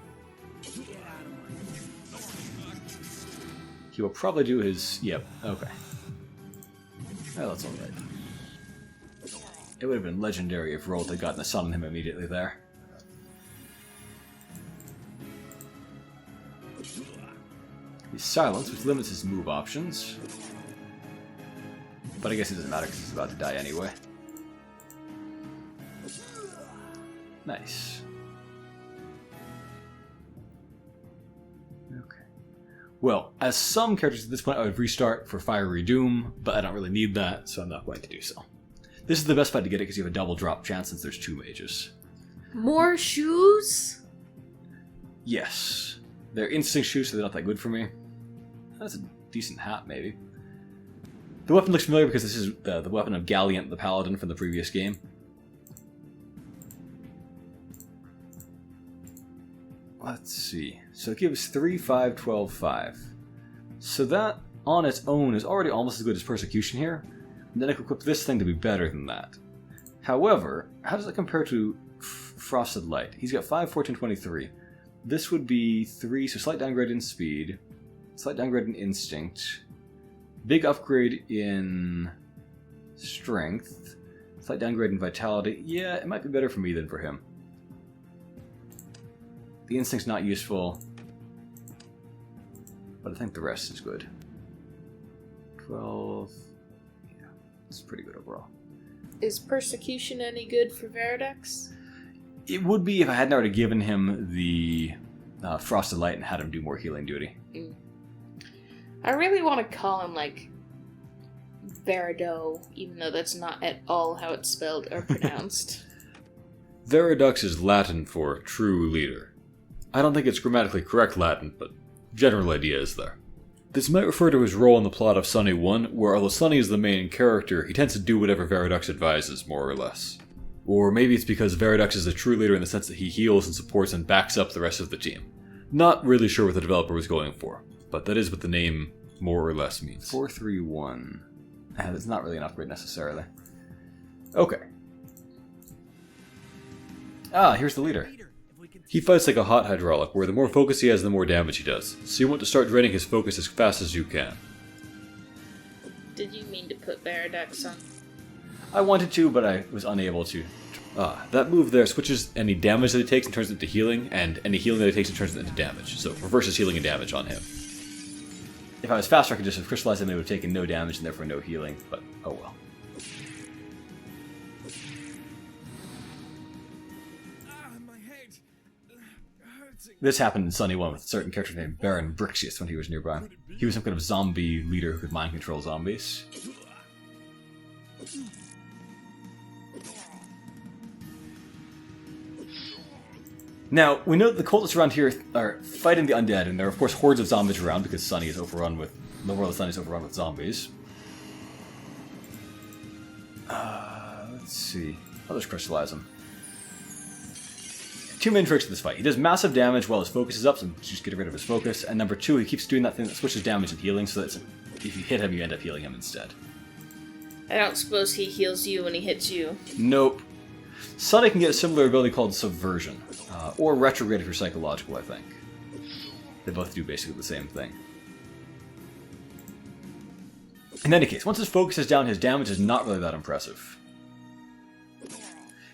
[SPEAKER 1] He will probably do his... Yep, okay. Well, that's alright. It would have been legendary if Rolt had gotten a sun on him immediately there. He's silenced, which limits his move options. But I guess it doesn't matter because he's about to die anyway. Nice. Okay. Well, as some characters at this point, I would restart for Fiery Doom, but I don't really need that, so I'm not going to do so. This is the best fight to get it because you have a double drop chance since there's 2 mages.
[SPEAKER 2] More shoes?
[SPEAKER 1] Yes. They're instinct shoes, so they're not that good for me. That's a decent hat, maybe. The weapon looks familiar because this is the weapon of Galliant the Paladin from the previous game. Let's see. So it gives 3, 5, 12, 5. So that, on its own, is already almost as good as Persecution here. And then I could equip this thing to be better than that. However, how does it compare to Frosted Light? He's got 5, 14, 23. This would be 3, so slight downgrade in speed. Slight downgrade in instinct. Big upgrade in strength. Slight downgrade in vitality. Yeah, it might be better for me than for him. The instinct's not useful, but I think the rest is good. 12. Yeah, it's pretty good overall.
[SPEAKER 2] Is persecution any good for Veridex?
[SPEAKER 1] It would be if I hadn't already given him the Frosted Light and had him do more healing duty.
[SPEAKER 2] I really want to call him, like, Verido, even though that's not at all how it's spelled or pronounced.
[SPEAKER 1] Veridux is Latin for true leader. I don't think it's grammatically correct Latin, but general idea is there. This might refer to his role in the plot of Sonny 1, where although Sonny is the main character, he tends to do whatever Veridux advises, more or less. Or maybe it's because Veridux is a true leader in the sense that he heals and supports and backs up the rest of the team. Not really sure what the developer was going for, but that is what the name more or less means. 431. That's not really an upgrade necessarily. Okay. Ah, here's the leader. He fights like a hot hydraulic, where the more focus he has, the more damage he does. So you want to start draining his focus as fast as you can.
[SPEAKER 2] Did you mean to put Veridex on?
[SPEAKER 1] I wanted to, but I was unable to. That move there switches any damage that he takes and turns it into healing, and any healing that he takes and turns it into damage. So reverses healing and damage on him. If I was faster, I could just have crystallized him and it would have taken no damage and therefore no healing, but oh well.
[SPEAKER 4] My head hurting.
[SPEAKER 1] This happened in Sonny 1 with a certain character named Baron Riccius when he was nearby. He was some kind of zombie leader who could mind control zombies. Now, we know that the cultists around here are fighting the undead, and there are of course hordes of zombies around because Sonny is overrun with... the world of Sonny is overrun with zombies. Let's see. I'll just crystallize him. Two main tricks of this fight. He does massive damage while his focus is up, so just get rid of his focus. And number two, he keeps doing that thing that switches damage and healing, so that if you hit him, you end up healing him instead.
[SPEAKER 2] I don't suppose he heals you when he hits you.
[SPEAKER 1] Nope. Sonny can get a similar ability called Subversion, or Retrograde if you're psychological, I think. They both do basically the same thing. In any case, once his focus is down, his damage is not really that impressive.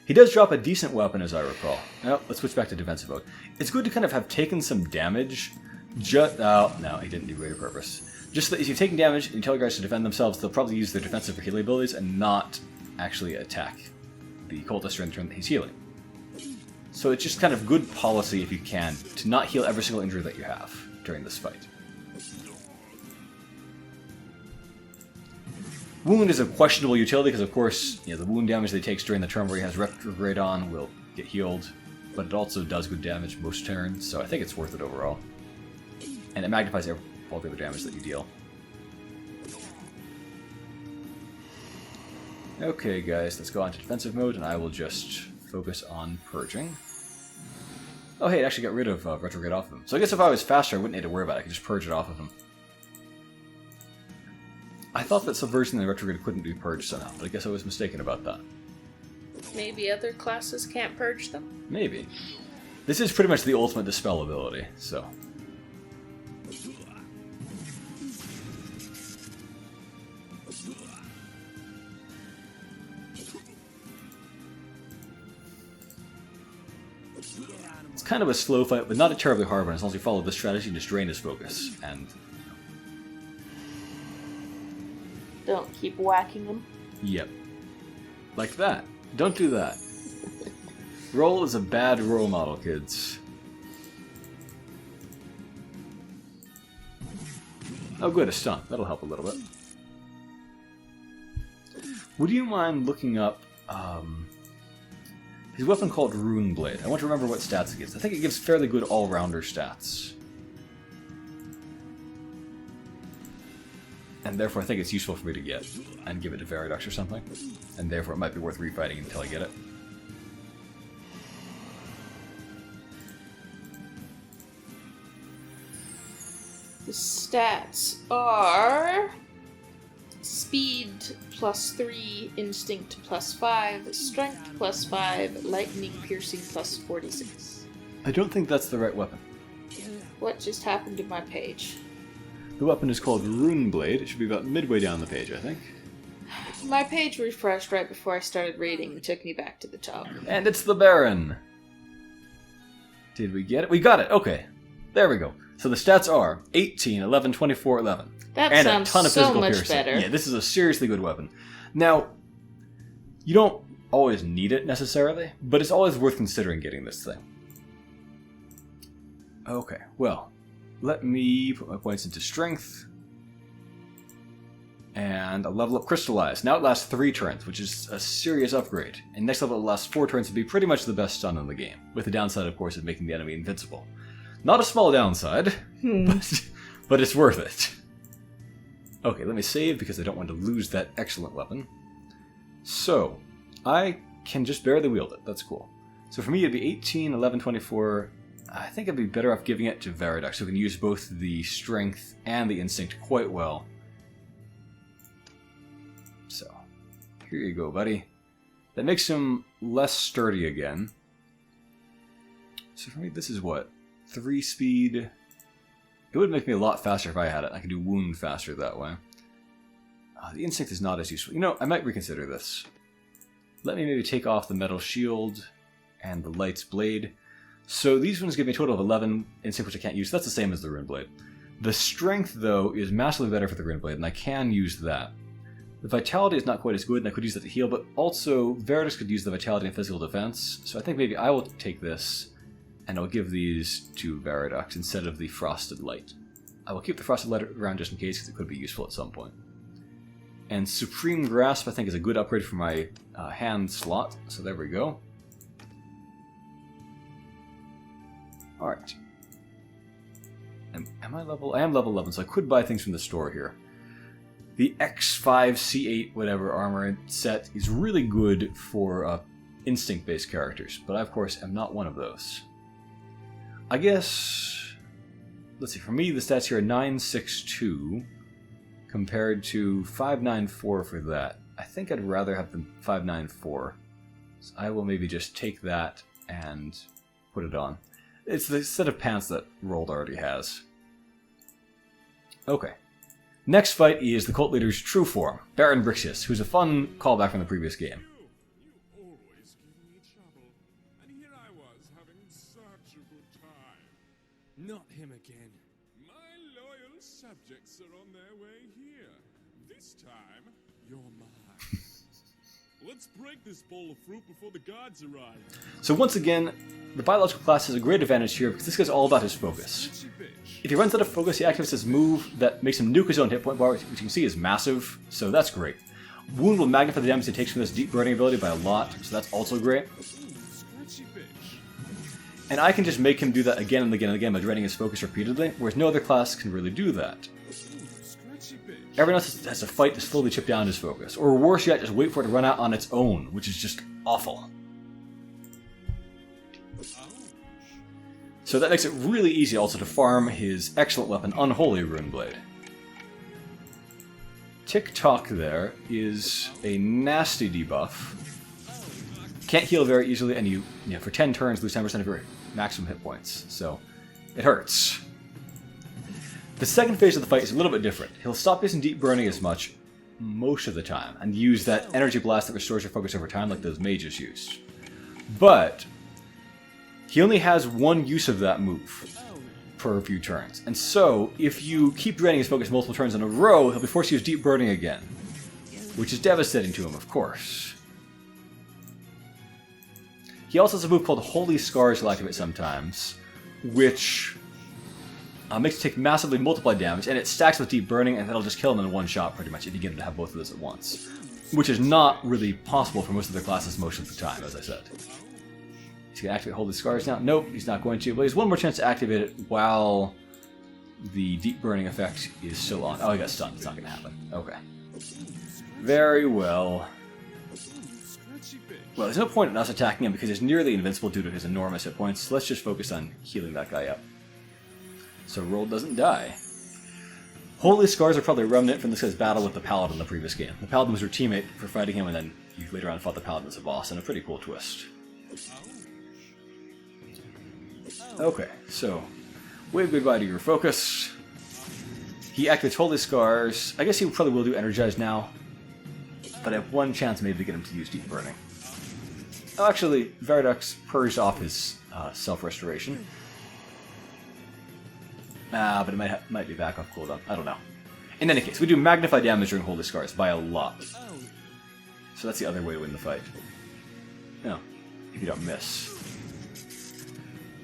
[SPEAKER 1] He does drop a decent weapon, as I recall. Now, let's switch back to defensive mode. It's good to kind of have taken some damage. No, he didn't do greater purpose. Just that if you've taken damage and you tell your guys to defend themselves, they'll probably use their defensive or healing abilities and not actually attack the cultist during the turn that he's healing. So it's just kind of good policy, if you can, to not heal every single injury that you have during this fight. Wound is a questionable utility because, of course, the wound damage that he takes during the turn where he has retrograde on will get healed, but it also does good damage most turns, so I think it's worth it overall. And it magnifies all the other damage that you deal. Okay, guys, let's go on to defensive mode, and I will just focus on purging. Oh, hey, it actually got rid of retrograde off of him. So I guess if I was faster, I wouldn't need to worry about it. I could just purge it off of him. I thought that Subversion and retrograde couldn't be purged somehow, but I guess I was mistaken about that.
[SPEAKER 2] Maybe other classes can't purge them?
[SPEAKER 1] Maybe. This is pretty much the ultimate dispel ability, so... It's kind of a slow fight, but not a terribly hard one, as long as you follow this strategy and just drain his focus, and...
[SPEAKER 2] Don't keep whacking him.
[SPEAKER 1] Yep. Like that. Don't do that. Roll is a bad role model, kids. Oh good, a stun. That'll help a little bit. Would you mind looking up his weapon called Rune Blade? I want to remember what stats it gives. I think it gives fairly good all-rounder stats. And therefore I think it's useful for me to get and give it to Veridux or something. And therefore it might be worth refighting until I get it.
[SPEAKER 2] The stats are speed +3, instinct +5, strength +5, lightning piercing +46.
[SPEAKER 1] I don't think that's the right weapon.
[SPEAKER 2] What just happened to my page?
[SPEAKER 1] The weapon is called Rune Blade. It should be about midway down the page, I think.
[SPEAKER 2] My page refreshed right before I started reading and took me back to the top.
[SPEAKER 1] And it's the Baron. Did we get it? We got it. Okay. There we go. So the stats are 18, 11, 24, 11.
[SPEAKER 2] That
[SPEAKER 1] and
[SPEAKER 2] sounds
[SPEAKER 1] a ton of
[SPEAKER 2] so
[SPEAKER 1] physical
[SPEAKER 2] much
[SPEAKER 1] piercing.
[SPEAKER 2] better.
[SPEAKER 1] Yeah, this is a seriously good weapon. Now, you don't always need it necessarily, but it's always worth considering getting this thing. Okay, well, let me put my points into strength. And I'll level up Crystallize. Now it lasts 3 turns, which is a serious upgrade. And next level it lasts 4 turns to be pretty much the best stun in the game. With the downside, of course, of making the enemy invincible. Not a small downside, but it's worth it. Okay, let me save because I don't want to lose that excellent weapon. So, I can just barely wield it. That's cool. So for me it'd be 18, 11, 24... I think I'd be better off giving it to Veridox, who can use both the strength and the instinct quite well. So, here you go, buddy. That makes him less sturdy again. So for me, this is what? 3 speed? It would make me a lot faster if I had it. I could do wound faster that way. The instinct is not as useful. You know, I might reconsider this. Let me maybe take off the metal shield and the light's blade. So these ones give me a total of 11 instinct, which I can't use. That's the same as the rune blade. The strength, though, is massively better for the rune blade, and I can use that. The vitality is not quite as good, and I could use that to heal, but also Veritas could use the vitality and physical defense. So I think maybe I will take this, and I'll give these to Veridox instead of the Frosted Light. I will keep the Frosted Light around just in case, because it could be useful at some point. And Supreme Grasp, I think, is a good upgrade for my hand slot, so there we go. Alright. Am I level? I am level 11, so I could buy things from the store here. The X5, C8, whatever armor set is really good for instinct-based characters, but I, of course, am not one of those. I guess... Let's see, for me, the stats here are 962 compared to 594 for that. I think I'd rather have the 594. So I will maybe just take that and put it on. It's the set of pants that Rold already has. Okay. Next fight is the cult leader's true form, Baron Riccius, who's a fun callback from the previous game.
[SPEAKER 4] You always give me trouble, and here I was having such a good time.
[SPEAKER 3] Not him again.
[SPEAKER 4] My loyal subjects are on their way here. This time, you're mine. Let's break this bowl of fruit before the gods arrive.
[SPEAKER 1] So once again, the biological class has a great advantage here because this guy's all about his focus. If he runs out of focus, he activates his move that makes him nuke his own hit point bar, which you can see is massive, so that's great. Wound will magnify the damage he takes from this deep burning ability by a lot, so that's also great. And I can just make him do that again and again and again by draining his focus repeatedly, whereas no other class can really do that. Everyone else has to fight to slowly chip down his focus, or worse yet, just wait for it to run out on its own, which is just awful. So that makes it really easy also to farm his excellent weapon, Unholy Rune Blade. Tick-Tock there is a nasty debuff. Can't heal very easily, and you for 10 turns lose 10% of your maximum hit points, so it hurts. The second phase of the fight is a little bit different. He'll stop using deep burning as much most of the time, and use that energy blast that restores your focus over time like those mages used. But he only has one use of that move per few turns, and so if you keep draining his focus multiple turns in a row, he'll be forced to use deep burning again, which is devastating to him, of course. He also has a move called Holy Scars he'll activate sometimes, which makes it take massively multiplied damage, and it stacks with deep burning, and that'll just kill him in one shot pretty much if you get him to have both of those at once. Which is not really possible for most of their classes most of the time, as I said. He's going to activate Holy Scars now? Nope, he's not going to, but he has one more chance to activate it while the deep burning effect is still on. Oh, he got stunned. It's not going to happen. Okay. Very well. Well, there's no point in us attacking him because he's nearly invincible due to his enormous hit points, so let's just focus on healing that guy up. So Rold doesn't die. Holy Scars are probably a remnant from this guy's battle with the Paladin in the previous game. The Paladin was your teammate for fighting him, and then you later on fought the Paladin as a boss, and a pretty cool twist. Okay, so wave goodbye to your focus. He activates Holy Scars. I guess he probably will do Energize now. But I have one chance maybe to get him to use Deep Burning. Oh, actually, Veridux purged off his self-restoration. But it might be back off cooldown. I don't know. In any case, we do Magnify damage during Holy Scars by a lot. So that's the other way to win the fight. No, if you don't miss.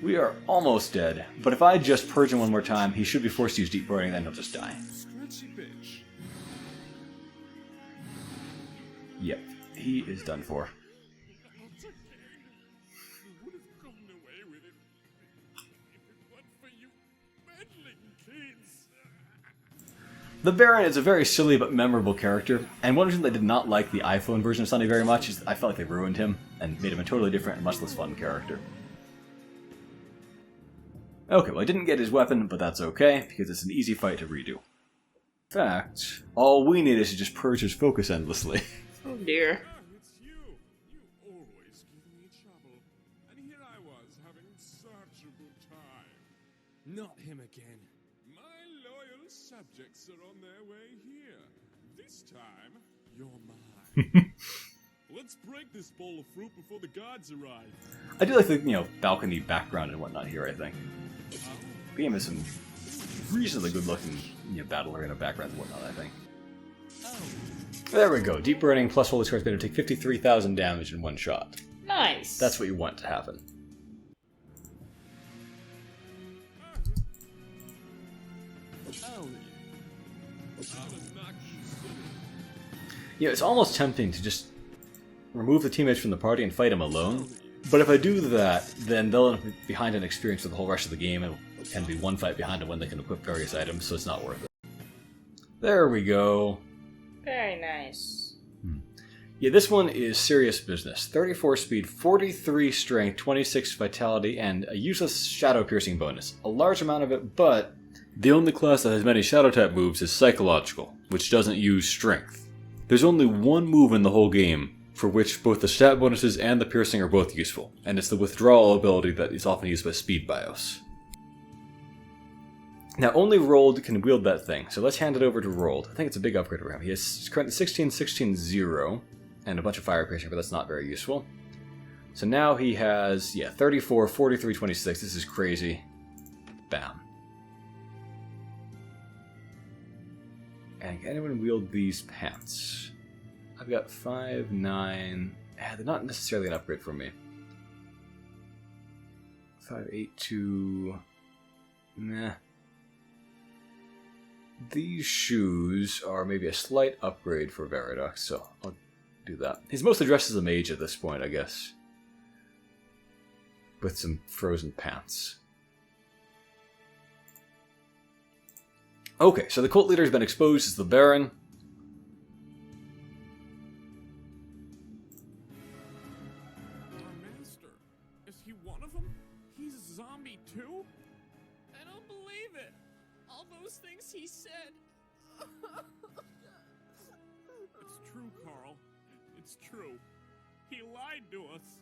[SPEAKER 1] We are almost dead, but if I just purge him one more time, he should be forced to use Deep Burning, then he'll just die. Yep, he is done for. The Baron is a very silly but memorable character, and one reason I did not like the iPhone version of Sonny very much is I felt like they ruined him and made him a totally different and much less fun character. Okay, well I didn't get his weapon, but that's okay, because it's an easy fight to redo. In fact, all we need is to just purge his focus endlessly.
[SPEAKER 2] Oh dear.
[SPEAKER 4] It's you. You always give me trouble. And here I was having such a good time.
[SPEAKER 3] Not him again.
[SPEAKER 4] My loyal subjects are on their way here. This time, you're mine. Let's break this bowl of fruit before the gods arrive.
[SPEAKER 1] I do like the, balcony background and whatnot here, I think. The game has some reasonably good-looking, battle arena background and whatnot, I think. There we go. Deep Burning plus Holy Scars made him take 53,000 damage in one shot.
[SPEAKER 2] Nice.
[SPEAKER 1] That's what you want to happen. It's almost tempting to just remove the teammates from the party and fight him alone. But if I do that, then they'll end up behind an experience for the whole rest of the game, and it can be one fight behind them when they can equip various items, so it's not worth it. There we go.
[SPEAKER 2] Very nice.
[SPEAKER 1] Yeah, this one is serious business. 34 speed, 43 strength, 26 vitality, and a useless shadow piercing bonus. A large amount of it, but the only class that has many shadow type moves is psychological, which doesn't use strength. There's only one move in the whole game for which both the stat bonuses and the piercing are both useful, and it's the withdrawal ability that is often used by speed bios. Now, only Rolled can wield that thing, so let's hand it over to Rolled. I think it's a big upgrade for him. He has currently 16, 16, 0, and a bunch of fire piercing, but that's not very useful. So now he has, 34, 43, 26. This is crazy. Bam. And can anyone wield these pants? I've got 5, 9... they're not necessarily an upgrade for me. 5, 8, 2... Nah. These shoes are maybe a slight upgrade for Veridux, so I'll do that. He's mostly dressed as a mage at this point, I guess. With some frozen pants. Okay, so the cult leader has been exposed as the Baron.
[SPEAKER 4] Our master, is he one of them? He's a zombie too?
[SPEAKER 5] I don't believe it. All those things he said.
[SPEAKER 4] It's true, Carl. It's true. He lied to us.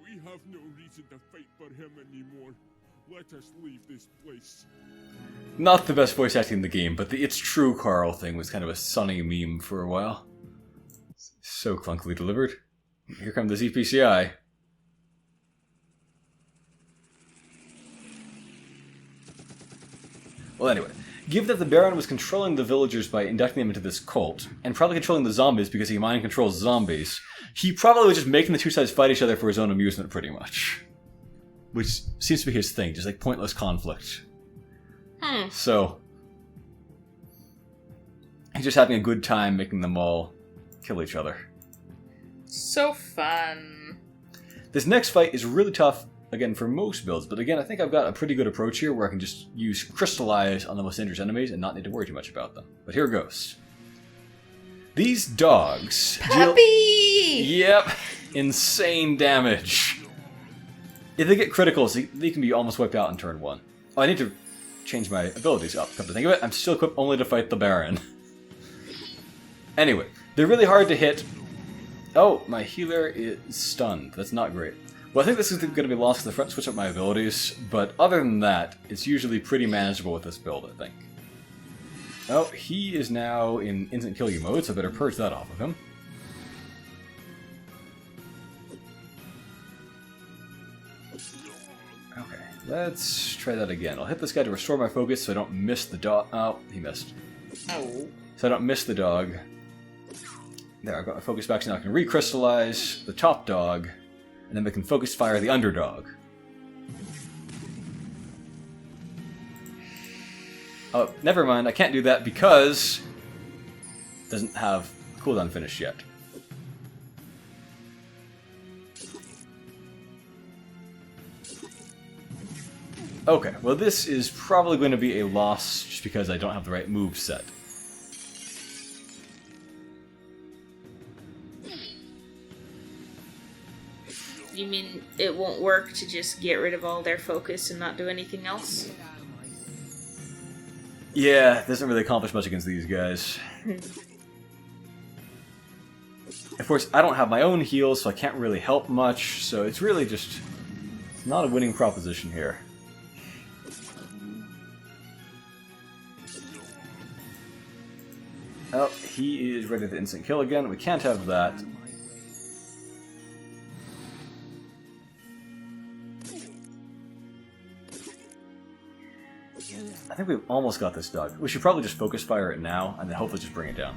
[SPEAKER 4] We have no reason to fight for him anymore. Let us leave this place.
[SPEAKER 1] Not the best voice acting in the game, but the "It's True, Carl" thing was kind of a Sonny meme for a while. So clunkily delivered. Here come the ZPCI. Well, anyway, given that the Baron was controlling the villagers by inducting them into this cult, and probably controlling the zombies because he mind controls zombies, he probably was just making the two sides fight each other for his own amusement, pretty much. Which seems to be his thing, just like pointless conflict. So, he's just having a good time making them all kill each other.
[SPEAKER 2] So fun.
[SPEAKER 1] This next fight is really tough, again, for most builds, but again, I think I've got a pretty good approach here where I can just use Crystallize on the most dangerous enemies and not need to worry too much about them. But here goes. These dogs
[SPEAKER 2] Puppy!
[SPEAKER 1] Yep, insane damage. If they get criticals, they can be almost wiped out in turn 1. Oh, I need to change my abilities up. Come to think of it, I'm still equipped only to fight the Baron. Anyway, they're really hard to hit. Oh, my healer is stunned. That's not great. Well, I think this is going to be lost because I switch up my abilities, but other than that, it's usually pretty manageable with this build, I think. Oh, he is now in instant kill you mode, so I better purge that off of him. Okay, let's try that again. I'll hit this guy to restore my focus so I don't miss the dog. Oh, he missed.
[SPEAKER 2] Oh.
[SPEAKER 1] So I don't miss the dog. There, I've got my focus back, so now I can recrystallize the top dog, and then we can focus fire the underdog. Oh, never mind, I can't do that because it doesn't have cooldown finished yet. Okay, well this is probably going to be a loss just because I don't have the right move set.
[SPEAKER 2] You mean it won't work to just get rid of all their focus and not do anything else?
[SPEAKER 1] Yeah, it doesn't really accomplish much against these guys. Of course, I don't have my own heals, so I can't really help much, so it's really just... it's not a winning proposition here. Oh, he is ready to instant kill again. We can't have that. I think we've almost got this dog. We should probably just focus fire it now, and then hopefully just bring it down.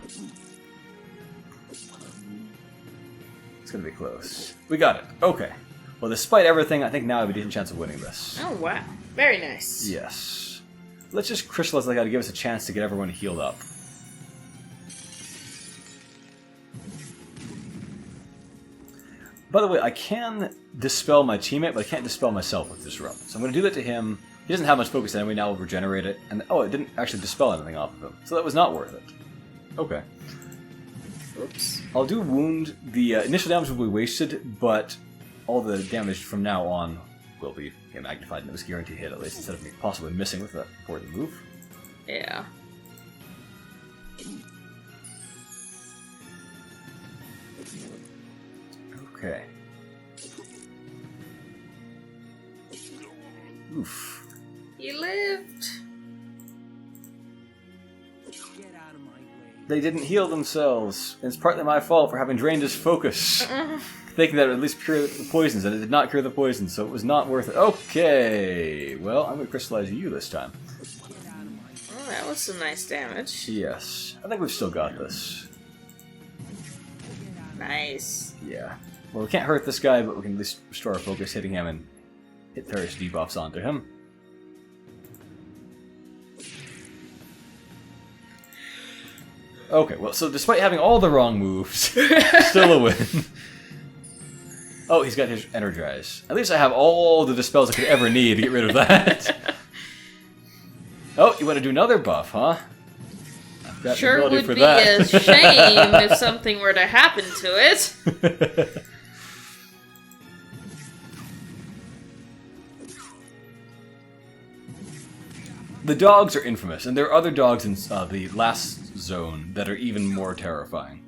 [SPEAKER 1] It's gonna be close. We got it. Okay. Well, despite everything, I think now I have a decent chance of winning this.
[SPEAKER 2] Oh, wow. Very nice.
[SPEAKER 1] Yes. Let's just crystallize that guy to give us a chance to get everyone healed up. By the way, I can dispel my teammate, but I can't dispel myself with Disrupt. So I'm going to do that to him. He doesn't have much focus anyway, now we'll regenerate it. And oh, it didn't actually dispel anything off of him. So that was not worth it. Okay.
[SPEAKER 2] Oops.
[SPEAKER 1] I'll do wound. The initial damage will be wasted, but all the damage from now on will be magnified, and it was guaranteed hit at least, instead of me possibly missing with that important move.
[SPEAKER 2] Yeah.
[SPEAKER 1] Okay. Oof.
[SPEAKER 2] He lived.
[SPEAKER 3] Get out of my way.
[SPEAKER 1] They didn't heal themselves. And it's partly my fault for having drained his focus. Thinking that it would at least cure the poisons, and it did not cure the poisons, so it was not worth it. Okay. Well, I'm going to crystallize you this time.
[SPEAKER 2] Oh, that was some nice damage.
[SPEAKER 1] Yes. I think we've still got this.
[SPEAKER 2] Nice.
[SPEAKER 1] Yeah. Well, we can't hurt this guy, but we can at least restore our focus, hitting him and hit various debuffs onto him. Okay, well, so despite having all the wrong moves, still a win. Oh, he's got his Energize. At least I have all the dispels I could ever need to get rid of that. Oh, you want to do another buff, huh? I've got the
[SPEAKER 2] Sure
[SPEAKER 1] ability
[SPEAKER 2] would
[SPEAKER 1] for
[SPEAKER 2] be
[SPEAKER 1] that.
[SPEAKER 2] a shame if something were to happen to it.
[SPEAKER 1] The dogs are infamous, and there are other dogs in the last zone that are even more terrifying.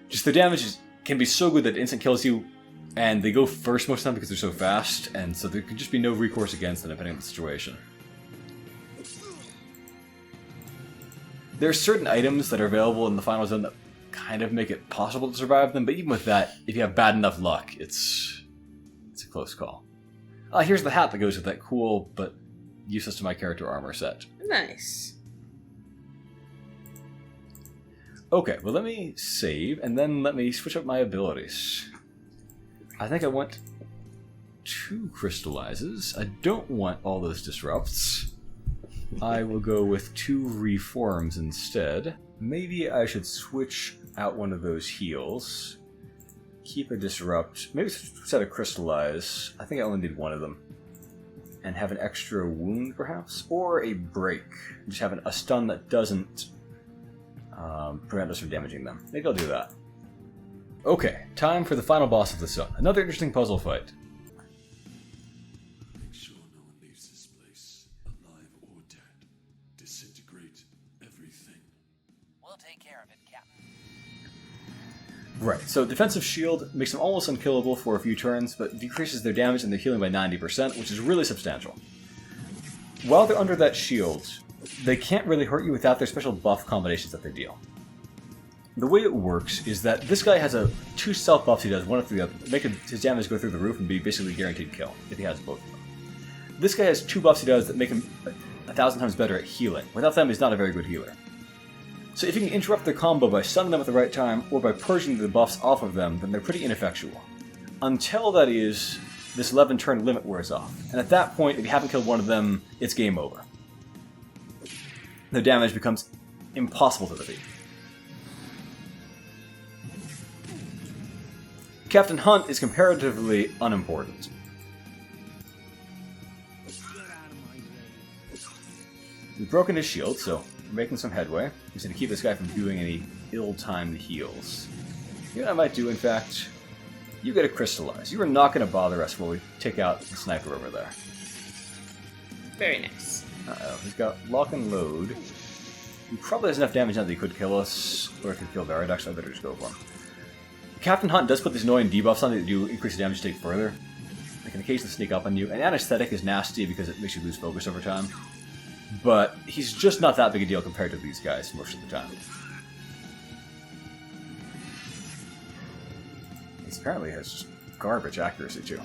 [SPEAKER 1] Just their damage can be so good that it instant kills you, and they go first most of the time because they're so fast, and so there can just be no recourse against them depending on the situation. There are certain items that are available in the final zone that kind of make it possible to survive them, but even with that, if you have bad enough luck, it's a close call. Here's the hat that goes with that cool but useless to my character armor set.
[SPEAKER 2] Nice.
[SPEAKER 1] Okay, well let me save, and then let me switch up my abilities. I think I want 2 crystallizes. I don't want all those disrupts. I will go with 2 reforms instead. Maybe I should switch out one of those heals. Keep a disrupt. Maybe set a crystallize. I think I only need one of them. And have an extra wound, perhaps? Or a break. Just have a stun that doesn't prevent us from damaging them. Maybe I'll do that. Okay, time for the final boss of the zone. Another interesting puzzle fight.
[SPEAKER 4] Make sure no one leaves this place, alive or dead. Disintegrate everything.
[SPEAKER 6] We'll take care of it, Captain.
[SPEAKER 1] Right, so defensive shield makes them almost unkillable for a few turns, but decreases their damage and their healing by 90%, which is really substantial. While they're under that shield, they can't really hurt you without their special buff combinations that they deal. The way it works is that this guy has 2 stealth buffs he does, one after the other, make his damage go through the roof and be basically guaranteed kill, if he has both of them. This guy has 2 buffs he does that make him 1,000 times better at healing. Without them, he's not a very good healer. So if you can interrupt their combo by stunning them at the right time, or by purging the buffs off of them, then they're pretty ineffectual. Until, that is, this 11-turn limit wears off. And at that point, if you haven't killed one of them, it's game over. Their damage becomes impossible to defeat. Captain Hunt is comparatively unimportant. We've broken his shield, so we're making some headway. Just going to keep this guy from doing any ill-timed heals. You know what I might do, in fact? You get a crystallize. You are not going to bother us while we take out the sniper over there.
[SPEAKER 2] Very nice.
[SPEAKER 1] Uh-oh, he's got lock and load. He probably has enough damage now that he could kill us, or could kill Veridox, so I better just go for him. Captain Hunt does put these annoying debuffs on that do increase the damage take further. They can occasionally sneak up on you, and Anesthetic is nasty because it makes you lose focus over time. But he's just not that big a deal compared to these guys most of the time. He apparently has just garbage accuracy too.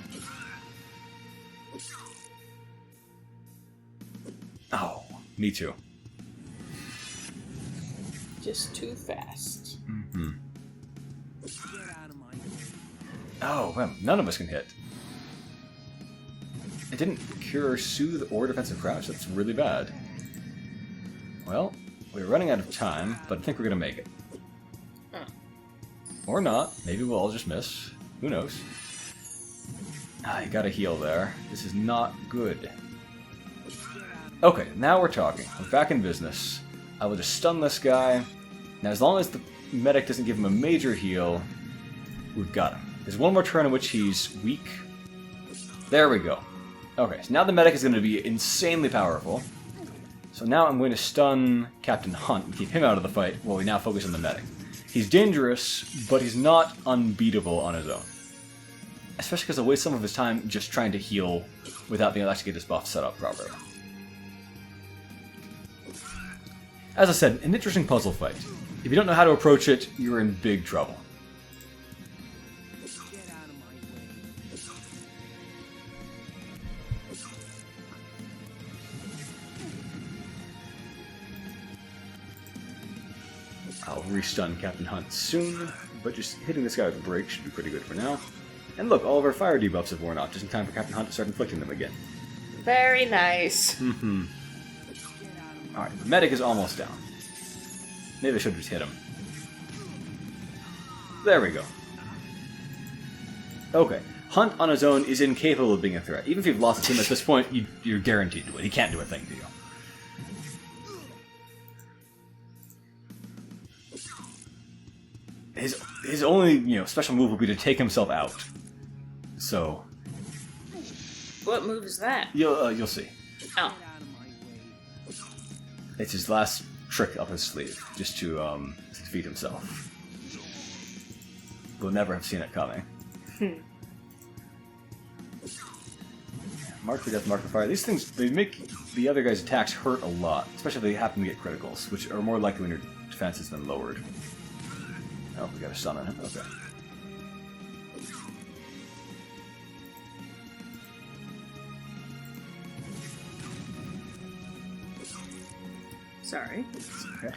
[SPEAKER 1] Oh, me too.
[SPEAKER 2] Just too fast.
[SPEAKER 1] Mm-hmm. Oh, man, none of us can hit. It didn't cure Soothe or Defensive Crouch. That's really bad. Well, we're running out of time, but I think we're going to make it.
[SPEAKER 2] Huh.
[SPEAKER 1] Or not. Maybe we'll all just miss. Who knows? Ah, you got a heal there. This is not good. Okay, now we're talking. We're back in business. I will just stun this guy. Now, as long as the medic doesn't give him a major heal, we've got him. There's one more turn in which he's weak. There we go. Okay, so now the medic is going to be insanely powerful. So now I'm going to stun Captain Hunt and keep him out of the fight while we now focus on the medic. He's dangerous, but he's not unbeatable on his own. Especially because he'll waste some of his time just trying to heal without being able to get his buff set up properly. As I said, an interesting puzzle fight. If you don't know how to approach it, you're in big trouble. I'll restun Captain Hunt soon, but just hitting this guy with a break should be pretty good for now. And look, all of our fire debuffs have worn off, just in time for Captain Hunt to start inflicting them again.
[SPEAKER 2] Very nice.
[SPEAKER 1] Mm-hmm. Alright, the medic is almost down. Maybe I should have just hit him. There we go. Okay, Hunt on his own is incapable of being a threat. Even if you've lost a team at this point, you're guaranteed to win. He can't do a thing to you. His only, special move will be to take himself out. So
[SPEAKER 2] What move is that?
[SPEAKER 1] you'll see.
[SPEAKER 2] Oh.
[SPEAKER 1] It's his last trick up his sleeve, just to defeat himself. We'll never have seen it coming. Mark for death, mark for fire. These things, they make the other guy's attacks hurt a lot, especially if they happen to get criticals, which are more likely when your defense has been lowered. Oh, we got a stun on him. Okay.
[SPEAKER 2] Sorry.
[SPEAKER 1] Okay.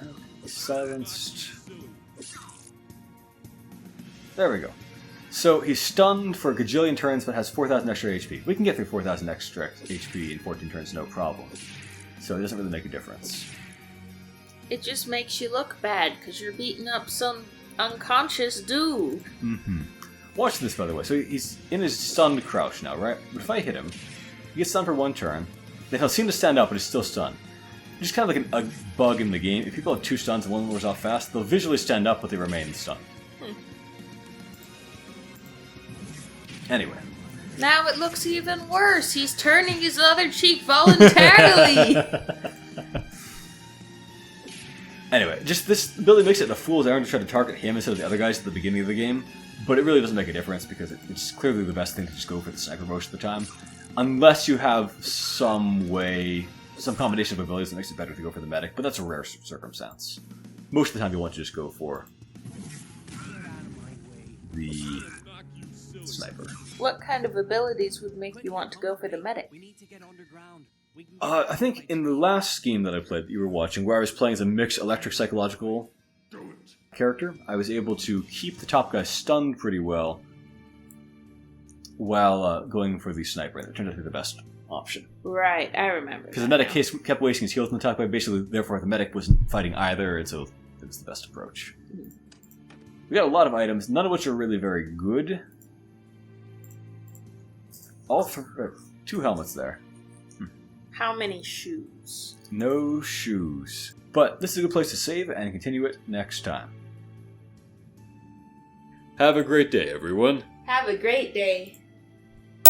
[SPEAKER 1] Okay. Silenced. There we go. So he's stunned for a gajillion turns, but has 4,000 extra HP. We can get through 4,000 extra HP in 14 turns, no problem. So it doesn't really make a difference.
[SPEAKER 2] It just makes you look bad because you're beating up some unconscious dude.
[SPEAKER 1] Mm-hmm. Watch this, by the way. So he's in his stunned crouch now, right? If I hit him, he gets stunned for one turn. Then he'll seem to stand up, but he's still stunned. Just kind of like a bug in the game. If people have 2 stuns and one wears off fast, they'll visually stand up, but they remain stunned. Anyway.
[SPEAKER 2] Now it looks even worse. He's turning his other cheek voluntarily.
[SPEAKER 1] Anyway, just this ability makes it a fool's errand to try to target him instead of the other guys at the beginning of the game. But it really doesn't make a difference because it's clearly the best thing to just go for the sniper most of the time. Unless you have some way, some combination of abilities that makes it better to go for the medic, but that's a rare circumstance. Most of the time you want to just go for the sniper.
[SPEAKER 2] What kind of abilities would make you want to go for the medic?
[SPEAKER 3] We need to get underground. We can
[SPEAKER 1] I think in the last scheme that I played that you were watching, where I was playing as a mixed electric psychological character, I was able to keep the top guy stunned pretty well while going for the sniper. And it turned out to be the best option.
[SPEAKER 2] Right, I remember.
[SPEAKER 1] Because the medic kept wasting his heals on the top guy, basically, therefore the medic wasn't fighting either, and so it was the best approach. We got a lot of items, none of which are really very good. All for 2 helmets there.
[SPEAKER 2] How many shoes?
[SPEAKER 1] No shoes. But this is a good place to save and continue it next time. Have a great day, everyone.
[SPEAKER 2] Have a great day.